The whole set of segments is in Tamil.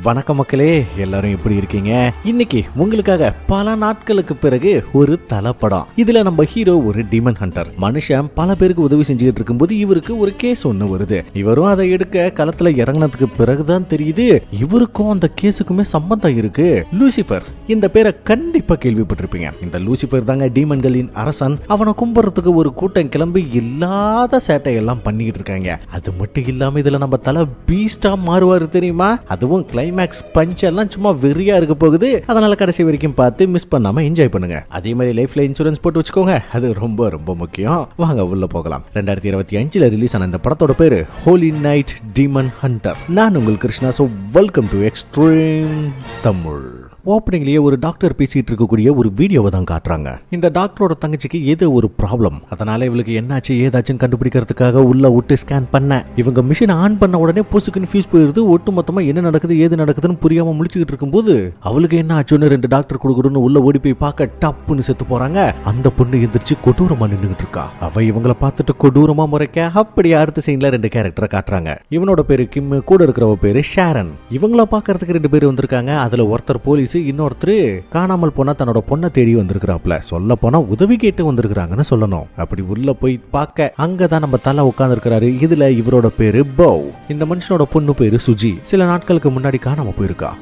வணக்கம் மக்களே, எல்லாரும் எப்படி இருக்கீங்க? இன்னைக்கு உங்களுக்காக பல நாட்களுக்கு பிறகு ஒரு தலப்படம். இதுல நம்ம ஹீரோ ஒரு டீமன் ஹண்டர். மனுஷன் பல பேருக்கு உதவி செஞ்சுட்டு இருக்கும்போது இவருக்கு ஒரு கேஸ் ஒண்ணு வருது. இவரும் அதை எடுக்க களத்துல இறங்கினதுக்கு பிறகுதான் தெரியுது இவருக்கும் அந்த கேஸுக்குமே சம்பந்தம் இருக்கு. லூசிபர், இந்த பேரை கண்டிப்பா கேள்விப்பட்டிருப்பீங்க. இந்த லூசிபர் தாங்க டீமன்களின் அரசன். அவனை கும்புறதுக்கு ஒரு கூட்டம் கிளம்பி இல்லாத சேட்டையெல்லாம் பண்ணிட்டு இருக்காங்க. அது மட்டும் இல்லாம இதுல நம்ம தலை பீஸ்டா மாறுவாரு தெரியுமா? அதுவும் கிளைமேக்ஸ் பஞ்ச் எல்லாம் சும்மா வெறியா இருக்க போகுது. அதனால கடைசி வரைக்கும் பார்த்து மிஸ் பண்ணாம என்ஜாய் பண்ணுங்க. அதே மாதிரி லைஃப்ல இன்சூரன்ஸ் போட்டு வச்சுக்கோங்க, அது ரொம்ப ரொம்ப முக்கியம். வாங்க உள்ள போகலாம். 2025 ரிலீஸ் ஆன இந்த படத்தோட பேரு ஹோலி நைட் டீமன் ஹண்டர். நான் உங்கள் Krishna. So welcome to extreme Tamil. ஓப்பனிங்லயே ஒரு டாக்டர் பேசிட்டு இருக்கக்கூடிய ஒரு வீடியோவை தான் காட்டுறாங்க. இந்த டாக்டரோட தங்கச்சிக்கு ஏதோ ஒரு ப்ராப்ளம். அதனால இவளுக்கு என்னாச்சு ஏதாச்சும் கண்டுபிடிக்கிறதுக்காக உள்ள விட்டு ஸ்கேன் பண்ண இவங்க மிஷின் ஆன் பண்ண உடனே பொசுக்குன்னு ஃபியூஸ் போயிருது. ஒட்டு மொத்தமா என்ன நடக்குது ஏது நடக்குதுன்னு புரியாம முழிச்சுக்கிட்டு இருக்கும்போது அவளுக்கு என்ன ஆச்சுன்னு 2 டாக்டர் கொடுக்கணும்னு உள்ள ஓடி போய் பார்க்க டப்புன்னு செத்து போறாங்க. அந்த பொண்ணு எந்திரிச்சு கொடூரமா நின்றுகிட்டு இருக்கா. அவ இவங்களை பார்த்துட்டு கொடூரமா முறைக்க அப்படியே அடுத்த சீன்ல 2 கேரக்டரை காட்டுறாங்க. இவனோட பேரு கிம், கூட இருக்கிறவ பேரு ஷாரன். இவங்கள பாக்குறதுக்கு 2 பேர் வந்திருக்காங்க. அதுல ஒருத்தர் போலீஸ், இன்னொருத்தர் காணாமல் போனா தன்னோட பொண்ணை தேடி வந்திருக்கிறாப்ல. சொல்ல போனா உதவி கேட்டு வந்திருக்கிறாங்கன்னு சொல்லணும். அப்படி உள்ள போய் பார்க்க அங்கதான் நம்ம தலை உட்கார்ந்து இருக்கிறாரு. இதுல இவரோட பேரு பவ். இந்த மனுஷனோட பொண்ணு பேரு சுஜி. சில நாட்களுக்கு முன்னாடி காணாம போயிருக்கா.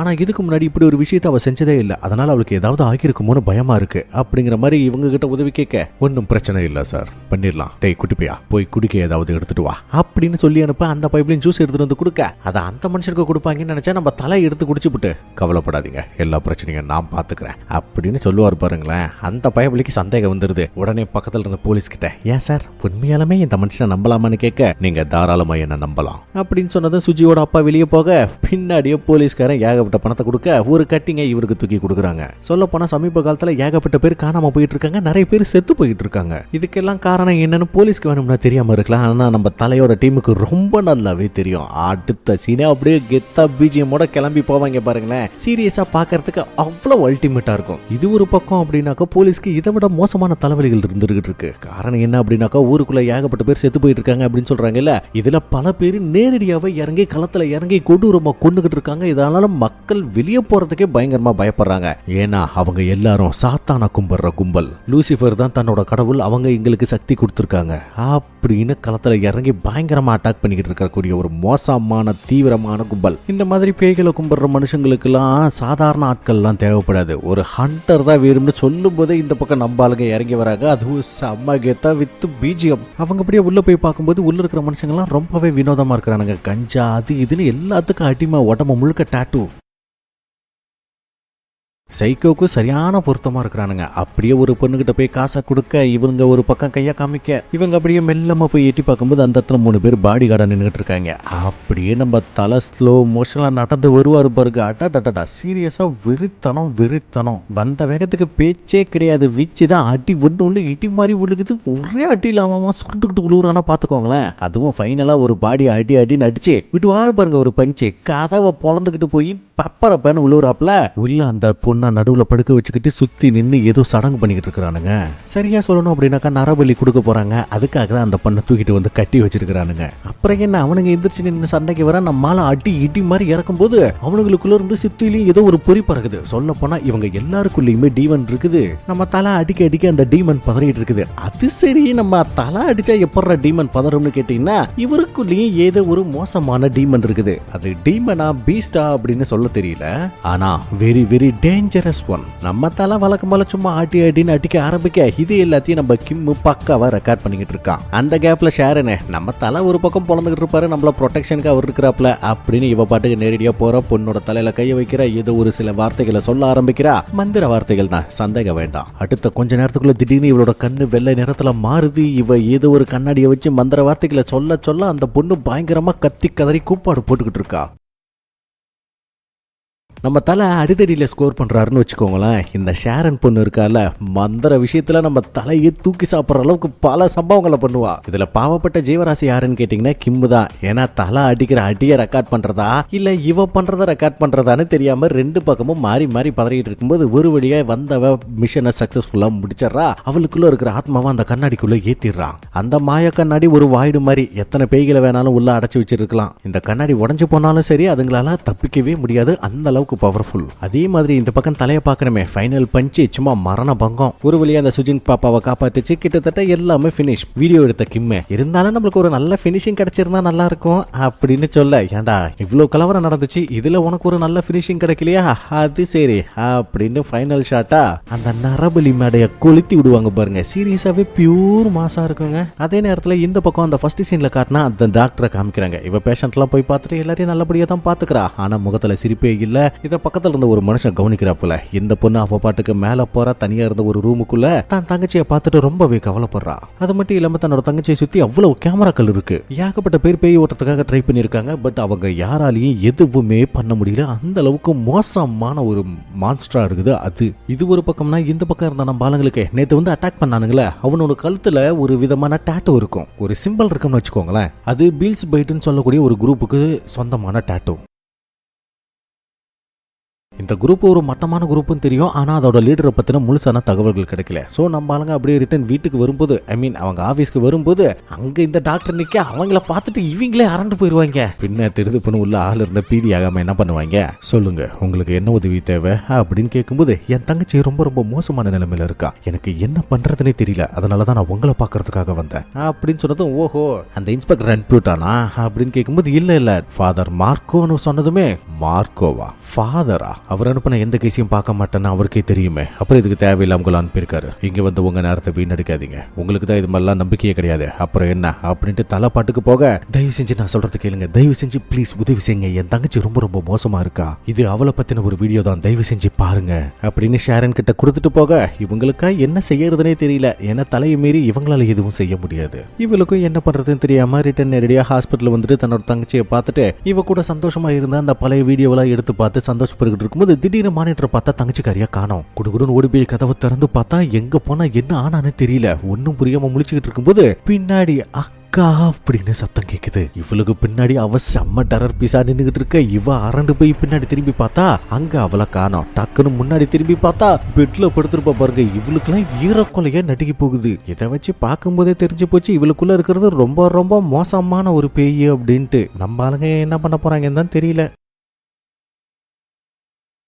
ஆனா இதுக்கு முன்னாடி இப்படி ஒரு விஷயத்தை அவ செஞ்சதே இல்ல. அதனால அவளுக்கு ஏதாவது ஆகியிருக்குமோன்னு பயமா இருக்கு. அப்படிங்கிற மாதிரி இவங்க கிட்ட உதவி கேட்க ஒன்னும் பிரச்சனை இல்ல சார், பண்ணிடலாம். டேய் குட்டிப்பையா, போய் குடிக்க ஏதாவது எடுத்துட்டு வா அப்படின்னு சொல்லி அனுப்ப அந்த பைப்லைன் ஜூஸ் எடுத்துட்டு வந்து கொடுக்க அதை அந்த மனுஷனுக்கு கொடுப்பாங்கன்னு நினைச்சா நம்ம தலை எடுத்து குடிச்சுட்டு கவலைப்படாதீங்க, எல்லா பிரச்சனையும் நான் பாத்துக்கிறேன் அப்படின்னு சொல்லுவார் பாருங்களேன். அந்த பைப்லைக்கு சந்தேகம் வந்துருது. உடனே பக்கத்துல இருந்த போலீஸ் கிட்ட, ஏன் சார் உண்மையாலுமே இந்த மனுஷனை நம்பலாமான்னு கேட்க, நீங்க தாராளமா என்ன நம்பலாம் அப்படின்னு சொன்னதும் சுஜியோட அப்பா வெளியே போக பின்னாடியே போலீஸ்காரன் ஏகப்பட்ட பணத்தை கொடுக்க ஒரு கட்டிங்க இவருக்கு தூக்கி கொடுக்குறாங்க. சொல்ல போனா சமீப காலத்துல ஏகப்பட்ட பேர் காணாம போயிட்டு இருக்காங்க, நிறைய பேர் செத்து போயிட்டு இருக்காங்க. இதுக்கெல்லாம் காரணம் என்னன்னு போலீஸ்க்கு வேணும்னா தெரியாம இருக்கலாம். ஆனா நம்ம தலையோட டீமுக்கு ரொம்ப நல்லாவே தெரியும். அடுத்த சீனே அப்படியே கெத்தா பிஜிஎம்மோட கிளம்பி போவாங்க பாருங்களேன். சீரியஸா பாக்குறதுக்கு அவ்வளவு அல்டிமேட்டா இருக்கும். இது ஒரு பக்கம் அப்படின்னாக்கா போலீஸ்க்கு இதை விட மோசமான தலைவலிகள் இருந்துகிட்டு இருக்கு. காரணம் என்ன அப்படின்னாக்கா ஊருக்குள்ள ஏகப்பட்ட பேர் செத்து போயிட்டு இருக்காங்க அப்படின்னு சொல்றாங்கல்ல. இதுல பல பேர் நேரடியாவே இறங்கி களத்துல இறங்கி கொடூரமா கொண்டுகிட்டு இருக்காங்க. இதனால மக்கள் வெளியே போறதுக்கே பயங்கரமா பயப்படுறாங்க. ஏன்னா அவங்க எல்லாரும் சாத்தான கும்பிடுற கும்பல். லூசிபர் தான் தன்னோட கடவுள், அவங்க எங்களுக்கு சக்தி கொடுத்திருக்காங்க அப்படின்னு களத்துல இறங்கி பயங்கரமா அட்டாக் பண்ணிக்கிட்டு இருக்கக்கூடிய ஒரு மோசமான தீவிரமான கும்பல். இந்த மாதிரி பேய்களை கும்பிடுற மனுஷங்களுக்கு எல்லாம் சாதாரண ஆட்கள்லாம் தேவைப்படாது. ஒரு ஹண்டர் தான் வேணும்னு சொல்லும் போதே இந்த பக்கம் நம்பாளுங்க இறங்கி வராங்க. அதுவும் செம்ம கெத்தா வித் பிஜிஎம். அவங்க அப்படியே உள்ள போய் பார்க்கும்போது உள்ள இருக்கிற மனுஷங்க எல்லாம் ரொம்பவே வினோதமா இருக்கிறானுங்க. கஞ்சா அது இதுன்னு எல்லாத்துக்கும் அடிமை, உடம்பு முழுக்க டாட்டூ. சைக்கோக்கு சரியான பொருத்தமா இருக்கிறானுங்க. அப்படியே ஒரு பொண்ணுகிட்ட போய் காசை கொடுக்க இவங்க ஒரு பக்கம் கையா காமிக்க இவங்க அப்படியே மெல்லமா போய் எட்டி பார்க்கும்போது அந்த இடத்துல 3 பேர் பாடி கார்டா நின்றுட்டு இருக்காங்க. அப்படியே நம்ம தலை ஸ்லோ மோஷனா நடந்து வருவாரு பாருங்க. அட்டா சீரியஸா வெறித்தனம் வெறித்தனம். வந்த வேகத்துக்கு பேச்சே கிடையாது. வீச்சுதான் அடி ஒண்ணு இடி மாதிரி விழுகுது. ஒரே அடி இல்லாம சுட்டுக்கிட்டு விழுவுறானா பாத்துக்கோங்களேன். அதுவும் ஃபைனலா ஒரு பாடி அடி அடின்னு அடிச்சு விட்டுவாரு பாருங்க. ஒரு பஞ்சு கதவை பொழந்துக்கிட்டு போய் பப்பர பேனு விழுவுறாப்ல. உள்ள அந்த பொண்ணை நடுவுல படுக்க வச்சுக்கிட்டு சுத்தி நின்று ஏதோ சடங்கு பண்ணிக்கிட்டு இருக்கிறானுங்க. சரியா சொல்லணும் அப்படின்னாக்கா நரபலி கொடுக்க போறாங்க. அதுக்காக தான் அந்த பொண்ணை தூக்கிட்டு வந்து கட்டி வச்சிருக்கிறானுங்க. அப்புறம் என்ன அவனுங்க எந்திரிச்சு நின்று சண்டைக்கு வர நம்மால அடி இடி மாதிரி இறக்கும் போது அவனுங்களுக்குள்ள இருந்து சித்திலையும் ஏதோ ஒரு பொறி பறக்குது. சொல்ல போனா இவங்க எல்லாருக்குள்ளயுமே டீமன் இருக்குது. நம்ம தலை அடிக்க அடிக்க அந்த டீமன் பதறிட்டு இருக்குது. அது சரி, நம்ம தலை அடிச்சா எப்பற டீமன் பதறும்னு கேட்டீங்கன்னா இவருக்குள்ளேயும் ஏதோ ஒரு மோசமான டீமன் இருக்குது. அது டீமனா பீஸ்டா அப்படின்னு சொல்ல தெரியல. ஆனா வெரி வெரி டேஞ்சரஸ் ஒன். நம்ம தலை வழக்கம் போல சும்மா ஆட்டி அடின்னு அடிக்க ஆரம்பிக்க இது எல்லாத்தையும் நம்ம கிம் பக்காவா ரெக்கார்ட் பண்ணிக்கிட்டு இருக்கான். அந்த கேப்ல ஷேரனே நம்ம தலை ஒரு பக்கம் பொழந்துகிட்டு இருப்பாரு, நம்மள ப்ரொடெக்ஷனுக்கு அவர் இருக்கிறாப்ல அப்படின்னு இவ பாட்டுக்கு நேரடியா போற பொண்ணோட தலையில கைய வைக்கிற. ஏதோ ஒரு சில வார்த்தைகளை சொல்ல ஆரம்பிக்கிறா. மந்திர வார்த்தைகள் தான், சந்தேகம் வேண்டாம். அடுத்த கொஞ்ச நேரத்துக்குள்ள திடீர்னு இவளோட கண்ணு வெள்ளை நிறத்துல மாறுது. இவ ஏதோ ஒரு கண்ணாடியை வச்சு மந்திர வார்த்தைகளை சொல்ல சொல்ல அந்த பொண்ணு பயங்கரமா கத்தி கதறி கூப்பாடு போட்டுக்கிட்டு இருக்கா. நம்ம தலை அடிதடியில ஸ்கோர் பண்றாருன்னு வச்சுக்கோங்களேன். இந்த ஷேரன் பொண்ணு இருக்கால, மந்திர விஷயத்துல நம்ம தலையை தூக்கி சாப்பிட்ற அளவுக்கு பல சம்பவங்களை பண்ணுவா. இதுல பாவப்பட்ட ஜீவராசி யாருன்னு கேட்டீங்கன்னா கிம்மு தான். ஏன்னா தலை அடிக்கிற அடியை ரெக்கார்ட் பண்றதா இல்ல இவ பண்றத ரெக்கார்ட் பண்றதான்னு தெரியாம ரெண்டு பக்கமும் மாறி மாறி பதறிட்டு இருக்கும்போது ஒரு வழியா வந்தவ மிஷனை சக்சஸ்ஃபுல்லா முடிச்சிடறா. அவளுக்குள்ள இருக்கிற ஆத்மாவை அந்த கண்ணாடிக்குள்ள ஏத்திடுறா. அந்த மாய கண்ணாடி ஒரு வாய்டு மாதிரி எத்தனை பேய்களை வேணாலும் உள்ள அடைச்சு வச்சிருக்கலாம். இந்த கண்ணாடி உடஞ்சு போனாலும் சரி அதுங்களால தப்பிக்கவே முடியாது, அந்த அளவுக்கு பவர்ஃபுல். அதே மாதிரி இந்த பக்கம் தலைய பார்க்கணுமே, ஃபைனல் பஞ்ச் சும்மா மரண பங்கம். ஒரு வழியா அந்த சுஜின் பாப்பாவை காப்பாத்திச்சு. கிட்டத்தட்ட எல்லாமே ஃபினிஷ். வீடியோ எடுத்த கிம்மு இருந்தாலும் நம்மளுக்கு ஒரு நல்ல ஃபினிஷிங் கிடைச்சிருந்தா நல்லா இருக்கும் அப்படின்னு சொல்ல, ஏண்டா இவ்வளவு கலவரம் நடந்துச்சு, இதுல உனக்கு ஒரு நல்ல ஃபினிஷிங் கிடைக்கலையா, அது சரி அப்படின்னு ஃபைனல் ஷாட்டா அந்த நரபலி மேடைய கொளுத்தி விடுவாங்க பாருங்க. சீரியஸாவே பியூர் மாசா இருக்குங்க. அதே நேரத்தில் இந்த பக்கம் அந்த ஃபர்ஸ்ட் சீன்ல காட்டினா அந்த டாக்டரை காமிக்கிறாங்க. இவ பேஷண்ட்லாம் போய் பார்த்துட்டு எல்லாரையும் நல்லபடியா தான் பாத்துக்கிறா. ஆனா முகத்துல சிரிப்பே இல்ல. இத பக்கத்துல இருந்த ஒரு மனுஷன் கவனிக்கிறாப்புல. இந்த பொண்ணு அவ பாட்டுக்கு மேல போற தனியா இருந்த ஒரு ரூமுக்குள்ள தான் தங்கச்சியை பார்த்துட்டு ரொம்பவே கவலைப்படுறா. அது மட்டும் இல்லாம தன்னோட தங்கச்சியை சுத்தி அவ்வளவு கேமராக்கள் இருக்கு. ஏகப்பட்ட பேர் பேய் ஓட்டுறதுக்காக ட்ரை பண்ணிருக்காங்க. பட் அவங்க யாராலையும் எதுவுமே பண்ண முடியல. அந்த அளவுக்கு மோசமான ஒரு மான்ஸ்டரா இருக்குது அது. இது ஒரு பக்கம்னா இந்த பக்கம் இருந்த நம்ம ஆளுங்களுக்கு நேத்து வந்து அட்டாக் பண்ணானுங்களே, அவனோட கழுத்துல ஒரு விதமான டாட்டோ இருக்கும், ஒரு சிம்பிள் இருக்குன்னு வச்சுக்கோங்களேன். அது பீல்ஸ் பைட்னு சொல்லக்கூடிய ஒரு குரூப்புக்கு சொந்தமான டாட்டோ. இந்த குரூப் ஒரு மட்டமான குரூப்னு தெரியும். ஆனா அதோட லீடரை பத்தின முழுசான தகவல்கள் கிடைக்கல. சோ நம்ம ஆளுங்க அப்படியே ரிட்டர்ன் வீட்டுக்கு வரும்போது, ஐ மீன் அவங்க ஆபீஸ்க்கு வரும்போது அங்க இந்த டாக்டர் நிக்க அவங்கள பார்த்துட்டு இவங்களே அரண்டு போயிருவாங்க. பின்ன தெரிந்து பண்ண உள்ள ஆள் இருந்த பீதி ஆகாம என்ன பண்ணுவாங்க, சொல்லுங்க உங்களுக்கு என்ன உதவி தேவை அப்படின்னு கேட்கும்போது, என் தங்கச்சி ரொம்ப ரொம்ப மோசமான நிலைமையில இருக்கா, எனக்கு என்ன பண்றதுன்னே தெரியல, அதனாலதான் நான் உங்களை பாக்குறதுக்காக வந்தேன் அப்படின்னு சொன்னதும், ஓஹோ அந்த இன்ஸ்பெக்டர் அனுப்பிவிட்டானா அப்படின்னு கேட்கும்போது, இல்ல இல்ல ஃபாதர் மார்க்கோன்னு சொன்னதுமே, மார்க்கோவா ஃபாதரா, அவர் அனுப்பின எந்த கேஸையும் பார்க்க மாட்டேன்னு அவருக்கே தெரியுமே, அப்புறம் இதுக்கு தேவையில்லாம உங்களை அனுப்பியிருக்காரு, இங்க வந்து உங்க நேரத்தை வீணடிக்காதீங்க, உங்களுக்கு தான் இது மாதிரிலாம் நம்பிக்கையே கிடையாது, அப்புறம் என்ன அப்படின்ட்டு தலை பாட்டுக்கு போக, தயவு செஞ்சு நான் சொல்றது கேளுங்க, தயவு செஞ்சு ப்ளீஸ் உதவி செய்யுங்க, என் தங்கச்சி ரொம்ப ரொம்ப மோசமா இருக்கா, இது அவளை பத்தின ஒரு வீடியோ தான், தயவு செஞ்சு பாருங்க அப்படின்னு ஷேரன் கிட்ட கொடுத்துட்டு போக, இவங்களுக்கா என்ன செய்யறதுனே தெரியல. ஏன்னா தலையை மீறி இவங்களால எதுவும் செய்ய முடியாது. இவளுக்கும் என்ன பண்றதுன்னு தெரியாம ரிட்டன் நேரடியா ஹாஸ்பிட்டல் வந்துட்டு தன்னோட தங்கச்சியை பார்த்துட்டு இவ கூட சந்தோஷமா இருந்த அந்த பழைய வீடியோவெல்லாம் எடுத்து பார்த்து சந்தோஷப்பட்டு இருக்கும்போது திடீர்னு மானிட்டர் பார்த்தா தங்கச்சிக்காரியா காணோம். குடுகுடுன்னு ஓடி போய் கதவை திறந்து பார்த்தா எங்க போனா என்ன ஆனான்னு தெரியல. ஒன்னும் புரியாம முழிச்சுக்கிட்டு இருக்கும்போது பின்னாடி அக்கா அப்படின்னு சத்தம் கேக்குது. இவளுக்கு பின்னாடி அவ செம்ம டெரர் பீஸா நின்னுகிட்டு இருக்க. இவ அரண்டு போய் பின்னாடி திரும்பி பார்த்தா அங்க அவளை காணோம். டக்குன்னு முன்னாடி திரும்பி பார்த்தா பெட்ல படுத்துருப்பா பாருங்க. இவளுக்கு எல்லாம் ஈரக்கொலையா நடுக்கி போகுது. இதை வச்சு பார்க்கும் போதே தெரிஞ்சு போச்சு இவளுக்குள்ள இருக்கிறது ரொம்ப ரொம்ப மோசமான ஒரு பேய் அப்படின்ட்டு. நம்ம ஆளுங்க என்ன பண்ண போறாங்கன்னு தான் தெரியல.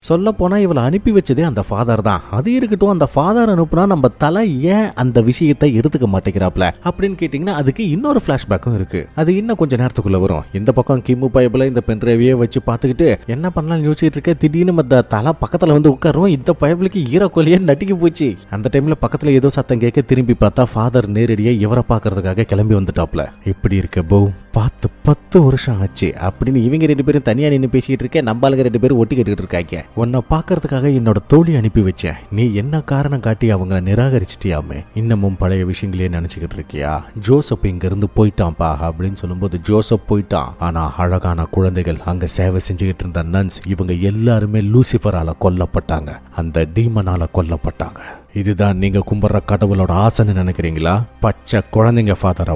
சொல்ல போனா இவளை அனுப்பி வச்சதே அந்த ஃபாதர் தான். அது இருக்கட்டும், அந்த ஃபாதர் அனுப்புனா நம்ம தலை ஏன் அந்த விஷயத்தை எடுத்துக்க மாட்டேங்கிறாப்ல அப்படின்னு கேட்டீங்கன்னா அதுக்கு இன்னொரு பிளாஷ்பேக்கும் இருக்கு. அது இன்னும் கொஞ்சம் நேரத்துக்குள்ள வரும். இந்த பக்கம் கிம்மு பைபிள இந்த பென்ட்ரைவையே வச்சு பார்த்துக்கிட்டு என்ன பண்ணலாம் யோசிச்சுட்டு இருக்க. திடீர்னு அந்த தலை பக்கத்துல வந்து உட்காரும். இந்த பைபிளுக்கு ஈரக்கொலையே நட்டிக்கு போச்சு. அந்த டைம்ல பக்கத்துல ஏதோ சத்தம் கேட்க திரும்பி பார்த்தா ஃபாதர் நேரடியா இவரை பாக்குறதுக்காக கிளம்பி வந்துட்டாப்ல. எப்படி இருக்க போ, பார்த்து 10 வருஷம் ஆச்சு அப்படின்னு இவங்க ரெண்டு பேரும் தனியா நின்று பேசிட்டு இருக்க. நம்ம ஆளுங்க 2 பேரும் ஒட்டி கேட்டுக்கிட்டு இருக்காங்க. உன்னை பாக்குறதுக்காக என்னோட தோழி அனுப்பி வச்சேன், நீ என்ன காரணம் காட்டி அவங்க நிராகரிச்சிட்டியாமே, இன்னமும் பழைய விஷயங்களே நினைச்சுக்கிட்டு இருக்கியா, ஜோசப் இங்க இருந்து போயிட்டான்பா அப்படின்னு சொல்லும்போது, ஜோசப் போயிட்டான், ஆனா அழகான குழந்தைகள் அங்க சேவை செஞ்சுக்கிட்டு இருந்த நன்ஸ் இவங்க எல்லாருமே லூசிஃபரால கொல்லப்பட்டாங்க, அந்த டீமனால கொல்லப்பட்டாங்க. இதுதான் நீங்க கும்பிடுற கடவுளோட ஆசைன்னு நினைக்கிறீங்களா? பச்சை குழந்தைங்க ஃபாதர்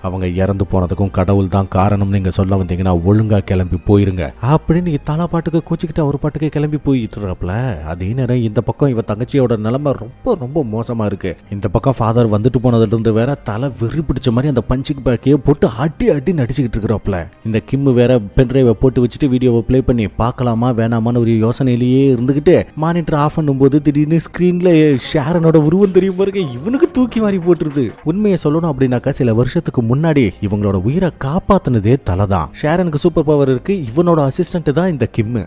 அவங்க இறந்து போனதுக்கும் கடவுள் தான் காரணம் நீங்க சொல்ல வந்தீங்கன்னா ஒழுங்கா கிளம்பி போயிருங்க அப்படின்னு தலை பாட்டுக்கு கூச்சிக்கிட்டு ஒரு பாட்டுக்கு கிளம்பி போயிட்டு இருக்காப்ல. அதே நேரம் இந்த பக்கம் இவ தங்கச்சியோட நிலைமை ரொம்ப ரொம்ப மோசமா இருக்கு. இந்த பக்கம் ஃபாதர் வந்துட்டு போனதுல இருந்து வேற தலை வெறி பிடிச்ச மாதிரி அந்த பஞ்சுக்கு பேக்கையே போட்டு அடி அடி நடிச்சுக்கிட்டு இருக்கிறாப்ல. இந்த கிம்மு வேற பென்ட்ரைவை போட்டு வச்சுட்டு வீடியோவை பிளே பண்ணி பார்க்கலாமா வேணாமான்னு ஒரு யோசனையிலேயே இருந்துகிட்டு மானிட்டர் ஆஃப் பண்ணும்போது திடீர்னு ஸ்கிரீன்ல ஷேரனோட உருவம் தெரியும் பாருங்க. இவனுக்கு தூக்கி மாறி போட்டுருது. உண்மையை சொல்லணும் அப்படின்னாக்கா சில வருஷத்துக்கு முன்னாடி இவங்களோட உயிரை காப்பாத்தினதே தலைதான். ஷேரனுக்கு சூப்பர் பவர் இருக்கு. இவனோட அசிஸ்டன்ட் தான் இந்த கிம்மு.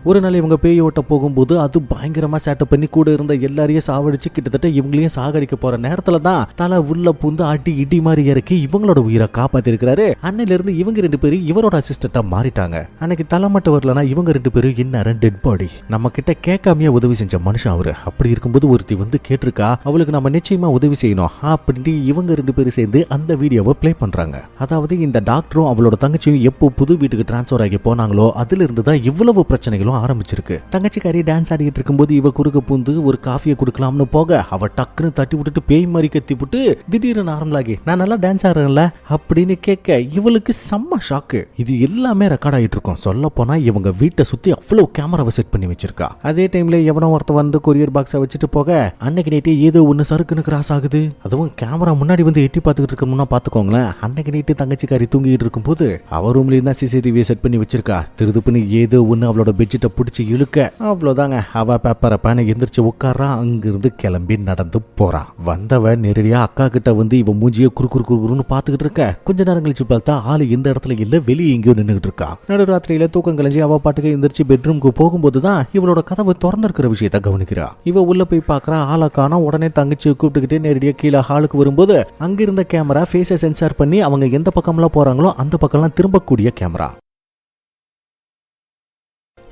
ஒரு நாள் இவங்க பேய் ஓட்ட போகும்போது அது பயங்கரமா சேட்டை பண்ணி கூட இருந்த எல்லாரையும் சாவடிச்சு கிட்டத்தட்ட இவங்களையும் சாகடிக்க போற நேரத்துல தான் தலை உள்ள புந்து அடி இடி மாதிரி இறக்கி இவங்களோட உயிரை காப்பாத்தி இருக்கிறாரு. அன்னையில இருந்து இவங்க 2 பேரும் இவரோட அசிஸ்டண்டா மாறிட்டாங்க. அன்னைக்கு தலை மட்டும் வரலனா இவங்க 2 பேரும் இன்னும் டெட் பாடி. நம்ம கிட்ட கேட்காமையே உதவி செஞ்ச மனுஷன் அவரு. அப்படி இருக்கும்போது ஒருத்தி வந்து கேட்டிருக்கா, அவளுக்கு நம்ம நிச்சயமா உதவி செய்யணும் அப்படின்னு இவங்க 2 பேரும் சேர்ந்து அந்த வீடியோவை பிளே பண்றாங்க. அதாவது இந்த டாக்டரும் அவளோட தங்கச்சியும் எப்போ புது வீட்டுக்கு டிரான்ஸ்பர் ஆகி போனாங்களோ அதுல இருந்து தான் இவ்வளவு பிரச்சனைகளும் ஆரம்பிச்சிருக்கு. தங்கச்சிக்காரி டான்ஸ் ஆடிட்டு இருக்கும்போது இவ குறுக்க பூந்து ஒரு காஃபியை குடுக்கலாம்னு போக அவ டக்குன்னு தட்டி விட்டுட்டு பேய் மாதிரி கத்தி விட்டு திடீர்னு நார்மலாகி நான் நல்லா டான்ஸ் ஆடுறேன்ல அப்படின்னு கேட்க இவளுக்கு செம்ம ஷாக்கு. இது எல்லாமே ரெக்கார்ட் ஆகிட்டு இருக்கும். சொல்ல போனா இவங்க வீட்டை சுத்தி அவ்வளவு கேமராவை செட் பண்ணி வச்சிருக்கா. அதே டைம்ல எவனோ ஒருத்த வந்து கொரியர் பாக்ஸை வச்சுட்டு போக அன்னைக்கு நைட்டு ஏதோ ஒன்னு சறுக்குன்னு கிராஸ் ஆகுது. அதுவும் கேமரா முன்னாடி வந்து எட்டி பார்த்துக்கிட்டு இருக்கணும்னா பாத்துக்கோங்களேன். அன்னைக்கு நைட்டு தங்கச்சிக்காரி தூங்கிட்டு இருக்கும் போது அவ ரூம்லயும் தான் சிசிடிவி செட் பண்ணி வச்சிருக்கா. திருதுப்புன்னு ஏதோ ஒன்னு அவளோட பெட்ஷீட்டை பிடிச்சி இழுக்க அவ்வளவுதாங்க அவ பேப்பரை பேன எந்திரிச்சு உட்காரா. அங்கிருந்து கிளம்பி நடந்து போறா. வந்தவ நேரடியா அக்கா கிட்ட வந்து இவ மூஞ்சிய குறுன்னு பாத்துக்கிட்டு இருக்க. கொஞ்ச நேரம் கழிச்சு பார்த்தா ஆளு இந்த இடத்துல இல்ல, வெளியே எங்கேயோ நின்னுகிட்டு இருக்கா. நடுராத்திரியில தூக்கம் கலைஞ்சி அவ பாட்டுக்கு எந்திரிச்சு பெட்ரூம்க்கு போகும்போதுதான் இவளோட கதவு திறந்திருக்கிற விஷயத்த கவனிக்கிறா. இவ உள்ள போய் பாக்குறா, ஆளை காணோம். உடனே தங்கச்சி கூப்பிட்டுக்கிட்டே நேரடியா கீழே ஹாலுக்கு வரும்போது அங்கிருந்த கேமரா ஃபேஸை சென்சார் பண்ணி அவங்க எந்த பக்கம்லாம் போறாங்களோ அந்த பக்கம்லாம் திரும்பக்கூடிய கேமரா.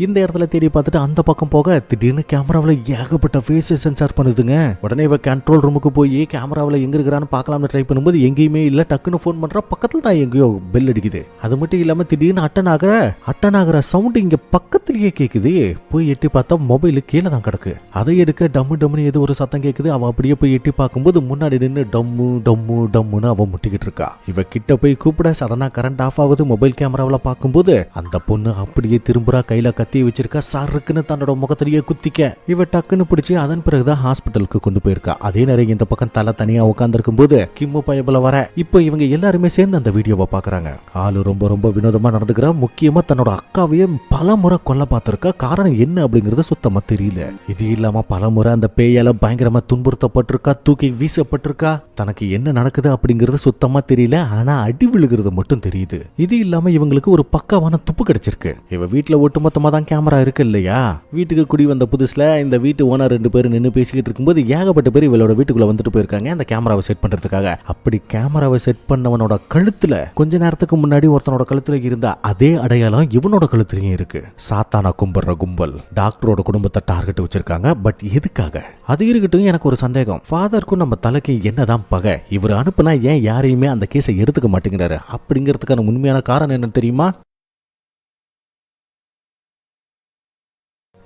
இந்த இடத்துல தேடி பார்த்துட்டு அந்த பக்கம் போக திடீர்னு கேமராவில் ஏகப்பட்ட ஃபேஸ் சென்சார் பண்ணுதுங்க. உடனே இவ கண்ட்ரோல் ரூமுக்கு போய் கேமராவில் எங்க இருக்கிறான்னு பார்க்கலாம்னு ட்ரை பண்ணும்போது எங்கேயுமே இல்லை. டக்குன்னு ஃபோன் பண்றா, பக்கத்துல தான் எங்கேயோ பெல் அடிக்குது. அது மட்டும் இல்லாம திடீர்னு அட்டன் ஆகிற சவுண்ட் இங்க பக்கத்திலேயே கேட்குது. போய் எட்டி பார்த்தா மொபைலு கீழே தான் கிடக்கு. அதை எடுக்க டம்முன்னு ஏதோ ஒரு சத்தம் கேட்குது. அவ அப்படியே போய் எட்டி பார்க்கும்போது முன்னாடி நின்று டம்முன்னு அவ முட்டிக்கிட்டு இருக்கா. இவ கிட்ட போய் கூப்பிட சடனா கரண்ட் ஆஃப் ஆகுது. மொபைல் கேமராவில் பார்க்கும்போது அந்த பொண்ணு அப்படியே திரும்புறா. கையில கத்தி வச்சிருக்கா. சருக்குன்னு தன்னோட முகத்திலேயே குத்திக்க இவ டக்குன்னு பிடிச்சி அதன் பிறகுதான் ஹாஸ்பிட்டலுக்கு கொண்டு போயிருக்கா. அதே நேரம் இந்த பக்கம் தலை தனியா உட்கார்ந்துருக்கும் போது கிம்மு பயபல வர இப்போ இவங்க எல்லாருமே சேர்ந்து அந்த வீடியோவை பாக்குறாங்க. ஆளு ரொம்ப வினோதமா நடந்துக்கிறா. முக்கியமா தன்னோட அக்காவையே பல முறை கொல்ல பார்த்திருக்கா. காரணம் என்ன அப்படிங்கறது சுத்தமா தெரியல. இது இல்லாம பல முறை அந்த பேயால பயங்கரமா துன்புறுத்தப்பட்டிருக்கா, தூக்கி வீசப்பட்டிருக்கா. தனக்கு என்ன நடக்குது அப்படிங்கறது சுத்தமா தெரியல. ஆனா அடி விழுகிறது மட்டும் தெரியுது. இது இல்லாம இவங்களுக்கு ஒரு பக்காவான துப்பு கிடைச்சிருக்கு. இவ வீட்டுல ஒட்டுமொத்தமா தான் கேமரா இருக்கு இல்லையா. வீட்டுக்கு குடி வந்த புதுசுல இந்த வீட்டு ஓனர் 2 பேரும் நின்று பேசிக்கிட்டு இருக்கும்போது ஏகப்பட்ட பேர் இவளோட வீட்டுக்குள்ள வந்துட்டு போயிருக்காங்க அந்த கேமராவை செட் பண்றதுக்காக. அப்படி கேமராவை செட் பண்ணவனோட கழுத்துல கொஞ்ச நேரத்துக்கு முன்னாடி ஒருத்தனோட கழுத்துல இருந்த அதே அடையாளம் இவனோட கழுத்துலயும் இருக்கு. சாத்தானா கும்பிடுற கும்பல் டாக்டரோட குடும்பத்தை டார்கெட் வச்சிருக்காங்க. பட் எதுக்காக? அது இருக்கட்டும், எனக்கு ஒரு சந்தேகம். ஃபாதருக்கும் நம்ம தலைக்கு என்னதான் பகை? இவர் அனுப்புனா ஏன் யாரையுமே அந்த கேஸை எடுத்துக்க மாட்டேங்கிறாரு அப்படிங்கிறதுக்கான உண்மையான காரணம் என்ன தெரியுமா?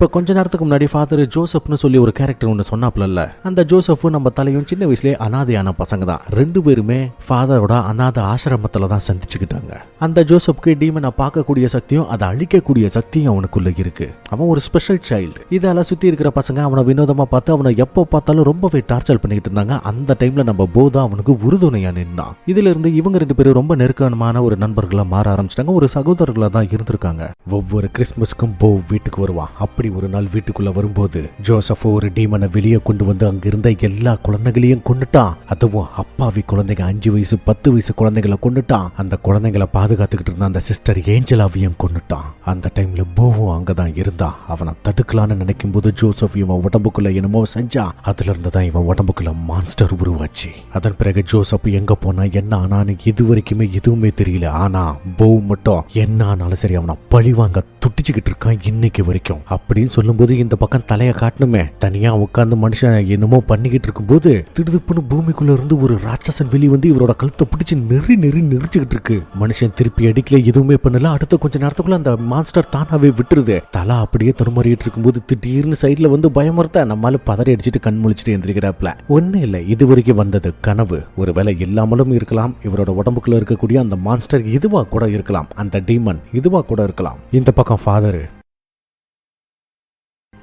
இப்போ கொஞ்ச நேரத்துக்கு முன்னாடி ஃபாதர் ஜோசப்னு சொல்லி ஒரு கேரக்டர் ஒன்று சொன்னாப்ல. அந்த ஜோசப்பும் நம்ம தலையும் சின்ன வயசுலேயே அனாதையான பசங்க தான். 2 பேருமே ஃபாதரோட அனாதை ஆசிரமத்தில் தான் சந்திச்சுக்கிட்டாங்க. அந்த ஜோசப்புக்கு டீமனை பார்க்கக்கூடிய சக்தியும் அதை அழிக்கக்கூடிய சக்தியும் அவனுக்குள்ள இருக்கு. அவன் ஒரு ஸ்பெஷல் சைல்டு. இதால சுற்றி இருக்கிற பசங்க அவனை வினோதமாக பார்த்து அவனை எப்போ பார்த்தாலும் ரொம்பவே டார்ச்சர் பண்ணிக்கிட்டு இருந்தாங்க. அந்த டைம்ல நம்ம போதா அவனுக்கு உறுதுணையா நின்னான். இதுல இருந்து இவங்க 2 பேரும் ரொம்ப நெருக்கமான ஒரு நண்பர்களா மாற ஆரம்பிச்சிட்டாங்க. ஒரு சகோதரர்களா தான் இருந்திருக்காங்க. ஒவ்வொரு கிறிஸ்துமஸ்க்கும் போ வீட்டுக்கு வருவான். அப்படி ஒரு நாள் வீட்டுக்குள்ள வரும்போது ஜோசப் ஒரு டீமனை வெளியே கொண்டு வந்து அங்கிருந்த எல்லா குழந்தைகளையும் கொண்டுட்டான். அதுவும் அப்பாவி குழந்தைங்க 5 வயசு 10 வயசு குழந்தைகளை கொண்டுட்டான். அந்த குழந்தைகளை பாதுகாத்துக்கிட்டு இருந்த அந்த சிஸ்டர் ஏஞ்சலாவையும் கொண்டுட்டான். அந்த டைம்ல போவும் அங்கதான் இருந்தான். அவனை தடுக்கலான்னு நினைக்கும் போது ஜோசப் இவன் உடம்புக்குள்ள என்னமோ செஞ்சான். அதுல இருந்துதான் இவன் உடம்புக்குள்ள மான்ஸ்டர் உருவாச்சு. அதன் பிறகு ஜோசப் எங்க போனா என்ன ஆனான்னு இது வரைக்குமே எதுவுமே தெரியல. ஆனா போ மட்டும் என்ன ஆனாலும் சரி அவனை பழிவாங்க துட்டிச்சுக்கிட்டு இருக்கான் இன்னைக்கு வரைக்கும். அப்படின்னு சொல்லும்போது இந்த பக்கம் தலைய காட்டணுமே. தனியா உட்கார்ந்து மனுஷன் என்னமோ பண்ணிக்கிட்டு இருக்கும்போது திடுதுப்புன்னு பூமிக்குள்ள இருந்து ஒரு ராட்சசன் வெளி வந்து இவரோட கழுத்தை பிடிச்சு நெரிச்சுக்கிட்டு இருக்கு. மனுஷன் திருப்பி அடிக்கல, எதுவுமே பண்ணல. அடுத்த கொஞ்ச நேரத்துக்குள்ள அந்த மான்ஸ்டர் தானாவே விட்டுருது. தலை அப்படியே தடுமாறிட்டு இருக்கும்போது திடீர்னு சைட்ல வந்து பயமுறுத்த நம்மால பதறி அடிச்சுட்டு கண் முழிச்சிட்டு எந்திரிக்கிறாப்ல. ஒன்னும் இல்ல, இது வரைக்கும் வந்தது கனவு. ஒருவேளை இல்லாமலும் இருக்கலாம். இவரோட உடம்புக்குள்ள இருக்கக்கூடிய அந்த மான்ஸ்டர் இதுவா கூட இருக்கலாம். அந்த டீமன் இதுவா கூட இருக்கலாம். இந்த பக்கம் ஃபாதர்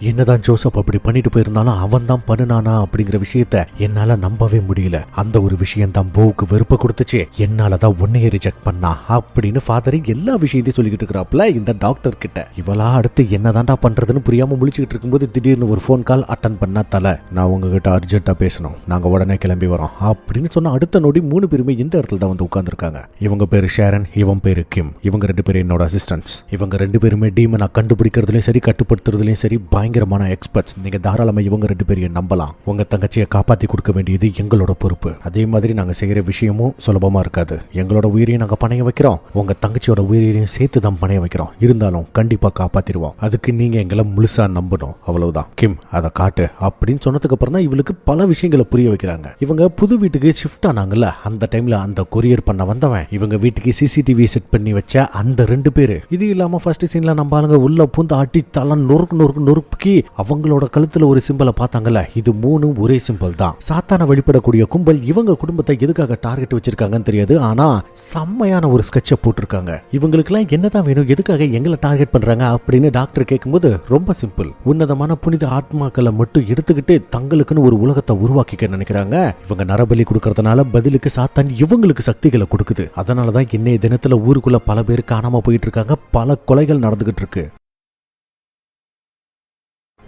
என்னதான் ஜோசப் அப்படி பண்ணிட்டு போயிருந்தாலும் அவன் தான் பண்ணுனானா அப்படிங்கிற விஷயத்த என்னால நம்பவே முடியல. அந்த ஒரு விஷயம் தான் போவுக்கு வெறுப்ப கொடுத்துச்சு. என்னாலதான் உன்னைய ரிஜெக்ட் பண்ணா அப்படின்னு ஃபாதர் எல்லா விஷயத்தையும் சொல்லிக்கிட்டு இருக்கிறாப்ல இந்த டாக்டர் கிட்ட. இவளா அடுத்து என்னதான்டா பண்றதுன்னு புரியாம முழிச்சுக்கிட்டு இருக்கும்போது திடீர்னு ஒரு போன் கால் அட்டன் பண்ணா தலை, நான் உங்ககிட்ட அர்ஜென்ட்டா பேசணும், நாங்க உடனே கிளம்பி வரோம் அப்படின்னு சொன்ன அடுத்த நொடி 3 பேருமே இந்த இடத்துல தான் வந்து உட்கார்ந்துருக்காங்க. இவங்க பேரு ஷேரன், இவன் பேரு கிம். இவங்க 2 பேரும் என்னோட அசிஸ்டன்ட்ஸ். இவங்க 2 பேருமே டீமனை கண்டுபிடிக்கிறதுலயும் சரி கட்டுப்படுத்துறதுலயும் சரி பயங்கரமான எக்ஸ்பர்ட்ஸ். நீங்க தாராளமா இவங்க 2 பேரையும் நம்பலாம். உங்க தங்கச்சியை காப்பாத்தி கொடுக்க வேண்டியது எங்களோட பொறுப்பு. அதே மாதிரி நாங்க செய்யற விஷயமும் சுலபமா இருக்காது. எங்களோட உயிரையும் நாங்க பணைய வைக்கிறோம், உங்க தங்கச்சியோட உயிரையும் சேர்த்து தான் பணைய வைக்கிறோம். இருந்தாலும் கண்டிப்பா காப்பாத்திடுவோம். அதுக்கு நீங்க எங்களை முழுசா நம்பணும், அவ்வளவுதான். கிம் அதை காட்டு அப்படின்னு சொன்னதுக்கு அப்புறம் தான் இவளுக்கு பல விஷயங்களை புரிய வைக்கிறாங்க. இவங்க புது வீட்டுக்கு ஷிஃப்ட் ஆனாங்கல்ல, அந்த டைம்ல அந்த கொரியர் பண்ண வந்தவன் இவங்க வீட்டுக்கு சிசிடிவி செட் பண்ணி வச்ச அந்த 2 பேரு. இது இல்லாம ஃபர்ஸ்ட் சீன்ல நம்ம ஆளுங்க உள்ள பூந்து அடி தலை நொறுக்கி அவங்களோட கழுத்துல ஒரு சிம்பலை பார்த்தாங்கல்ல, இது 3 ஒரே சிம்பல் தான். சாத்தான வழிபடக்கூடிய கும்பல் இவங்க குடும்பத்தை எதுக்காக டார்கெட் வச்சிருக்காங்கன்னு தெரியாது. ஆனா செம்மையான ஒரு ஸ்கெட்சை போட்டிருக்காங்க. இவங்களுக்கு எல்லாம் என்னதான் வேணும், எதுக்காக எங்களை டார்கெட் பண்றாங்க அப்படின்னு டாக்டர் கேட்கும்போது ரொம்ப சிம்பிள். உன்னதமான புனித ஆத்மாக்களை மட்டும் எடுத்துக்கிட்டு தங்களுக்குன்னு ஒரு உலகத்தை உருவாக்கிக்க நினைக்கிறாங்க. இவங்க நரபலி கொடுக்கறதுனால பதிலுக்கு சாத்தான் இவங்களுக்கு சக்திகளை கொடுக்குது. அதனாலதான் இன்னைய தினத்துல ஊருக்குள்ள பல பேர் காணாம போயிட்டு இருக்காங்க, பல கொலைகள் நடந்துகிட்டு இருக்கு.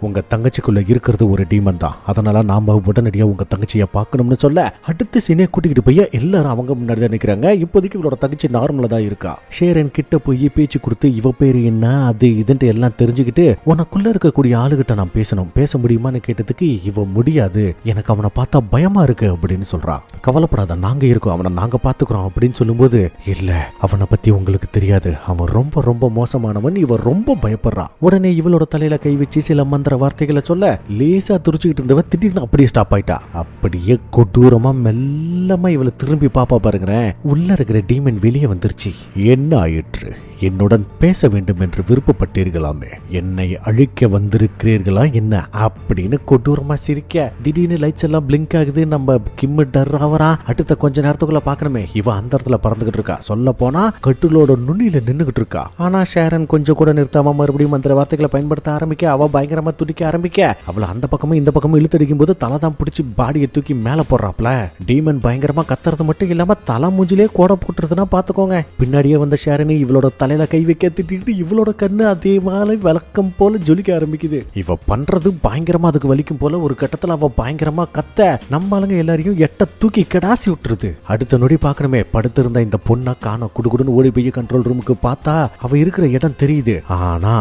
உங்க தங்கச்சிக்குள்ள இருக்கிறது ஒரு டீமன் தான். அதனால நாம உடனடியா உங்க தங்கச்சியை பார்க்கணும்னு சொல்ல அடுத்த சீனே கூட்டிக்கிட்டு போய் எல்லாரும் அவங்க முன்னாடி தான் நிக்கிறாங்க. இப்போதைக்கு இவளோட தங்கச்சி நார்மலா தான் இருக்கா. ஷேரன் கிட்ட போய் பேச்சு கொடுத்து இவ பேரு என்ன அது இதுன்ட்டு எல்லாம் தெரிஞ்சுக்கிட்டு உனக்குள்ள இருக்கக்கூடிய ஆளுகிட்ட நான் பேசணும், பேச முடியுமான்னு கேட்டதுக்கு இவ முடியாது, எனக்கு அவனை பார்த்தா பயமா இருக்கு அப்படின்னு சொல்றா. கவலைப்படாத, நாங்க இருக்கோம், அவனை நாங்க பாத்துக்கிறோம் அப்படின்னு சொல்லும்போது இல்ல அவனை பத்தி உங்களுக்கு தெரியாது, அவன் ரொம்ப ரொம்ப மோசமானவன், இவ ரொம்ப பயப்படுறா. உடனே இவளோட தலையில கை வச்சு சில வார்த்தைகளை சொல்ல லேசா துரிச்சுக்கிட்டு இருந்தவ திடீர்னு அப்படியே ஸ்டாப் ஆயிட்டா. அப்படியே கொடூரமா மெல்லமா இவளை திரும்பி பாப்பா பாருங்களேன். உள்ள இருக்கிற டீமன் வெளியே வந்துருச்சு. என்ன ஆயிற்று, என்னுடன் பேச வேண்டும் என்று விருப்பப்பட்டீர்களாமே, என்னை அழிக்க வந்திருக்கிறீர்களா என்ன அப்படின்னு கொடூரமா சிரிக்க திடீர்னு லைட்ஸ் எல்லாம் பிளிங்க் ஆகுது. நம்ம கிம் டர் ஆவரா. அடுத்த கொஞ்ச நேரத்துக்குள்ள பாக்கணுமே இவ அந்த இடத்துல பறந்துகிட்டு இருக்கா. சொல்ல போனா கட்டுலோட நுண்ணில நின்னுகிட்டு இருக்கா. ஆனா ஷேரன் கொஞ்சம் கூட நிறுத்தாம மறுபடியும் அந்த வார்த்தைகளை பயன்படுத்த ஆரம்பிக்க அவ பயங்கரமா துடிக்க ஆரம்பிக்க அவளை அந்த பக்கமும் இந்த பக்கமும் இழுத்தடிக்கும் போது தலை தான் பிடிச்சி பாடியை தூக்கி மேல போடுறாப்ல. டீமன் பயங்கரமா கத்துறது மட்டும் இல்லாம தலை மூஞ்சிலே கோட போட்டுறதுன்னா பாத்துக்கோங்க. பின்னாடியே வந்த ஷேரனி இவளோட தலையில கை வைக்க திட்டிட்டு இவளோட கண்ணு அதே மாதிரி வழக்கம் போல ஜொலிக்க ஆரம்பிக்குது. இவ பண்றது பயங்கரமா அதுக்கு வலிக்கும் போல ஒரு கட்டத்துல அவ பயங்கரமா கத்த நம்ம ஆளுங்க எல்லாரையும் எட்ட தூக்கி கடாசி விட்டுருது. அடுத்த நொடி பாக்கணுமே படுத்திருந்த இந்த பொண்ணை காண குடுகுடுன்னு ஓடி போய் கண்ட்ரோல் ரூமுக்கு பார்த்தா அவ இருக்கிற இடம் தெரியுது. ஆனா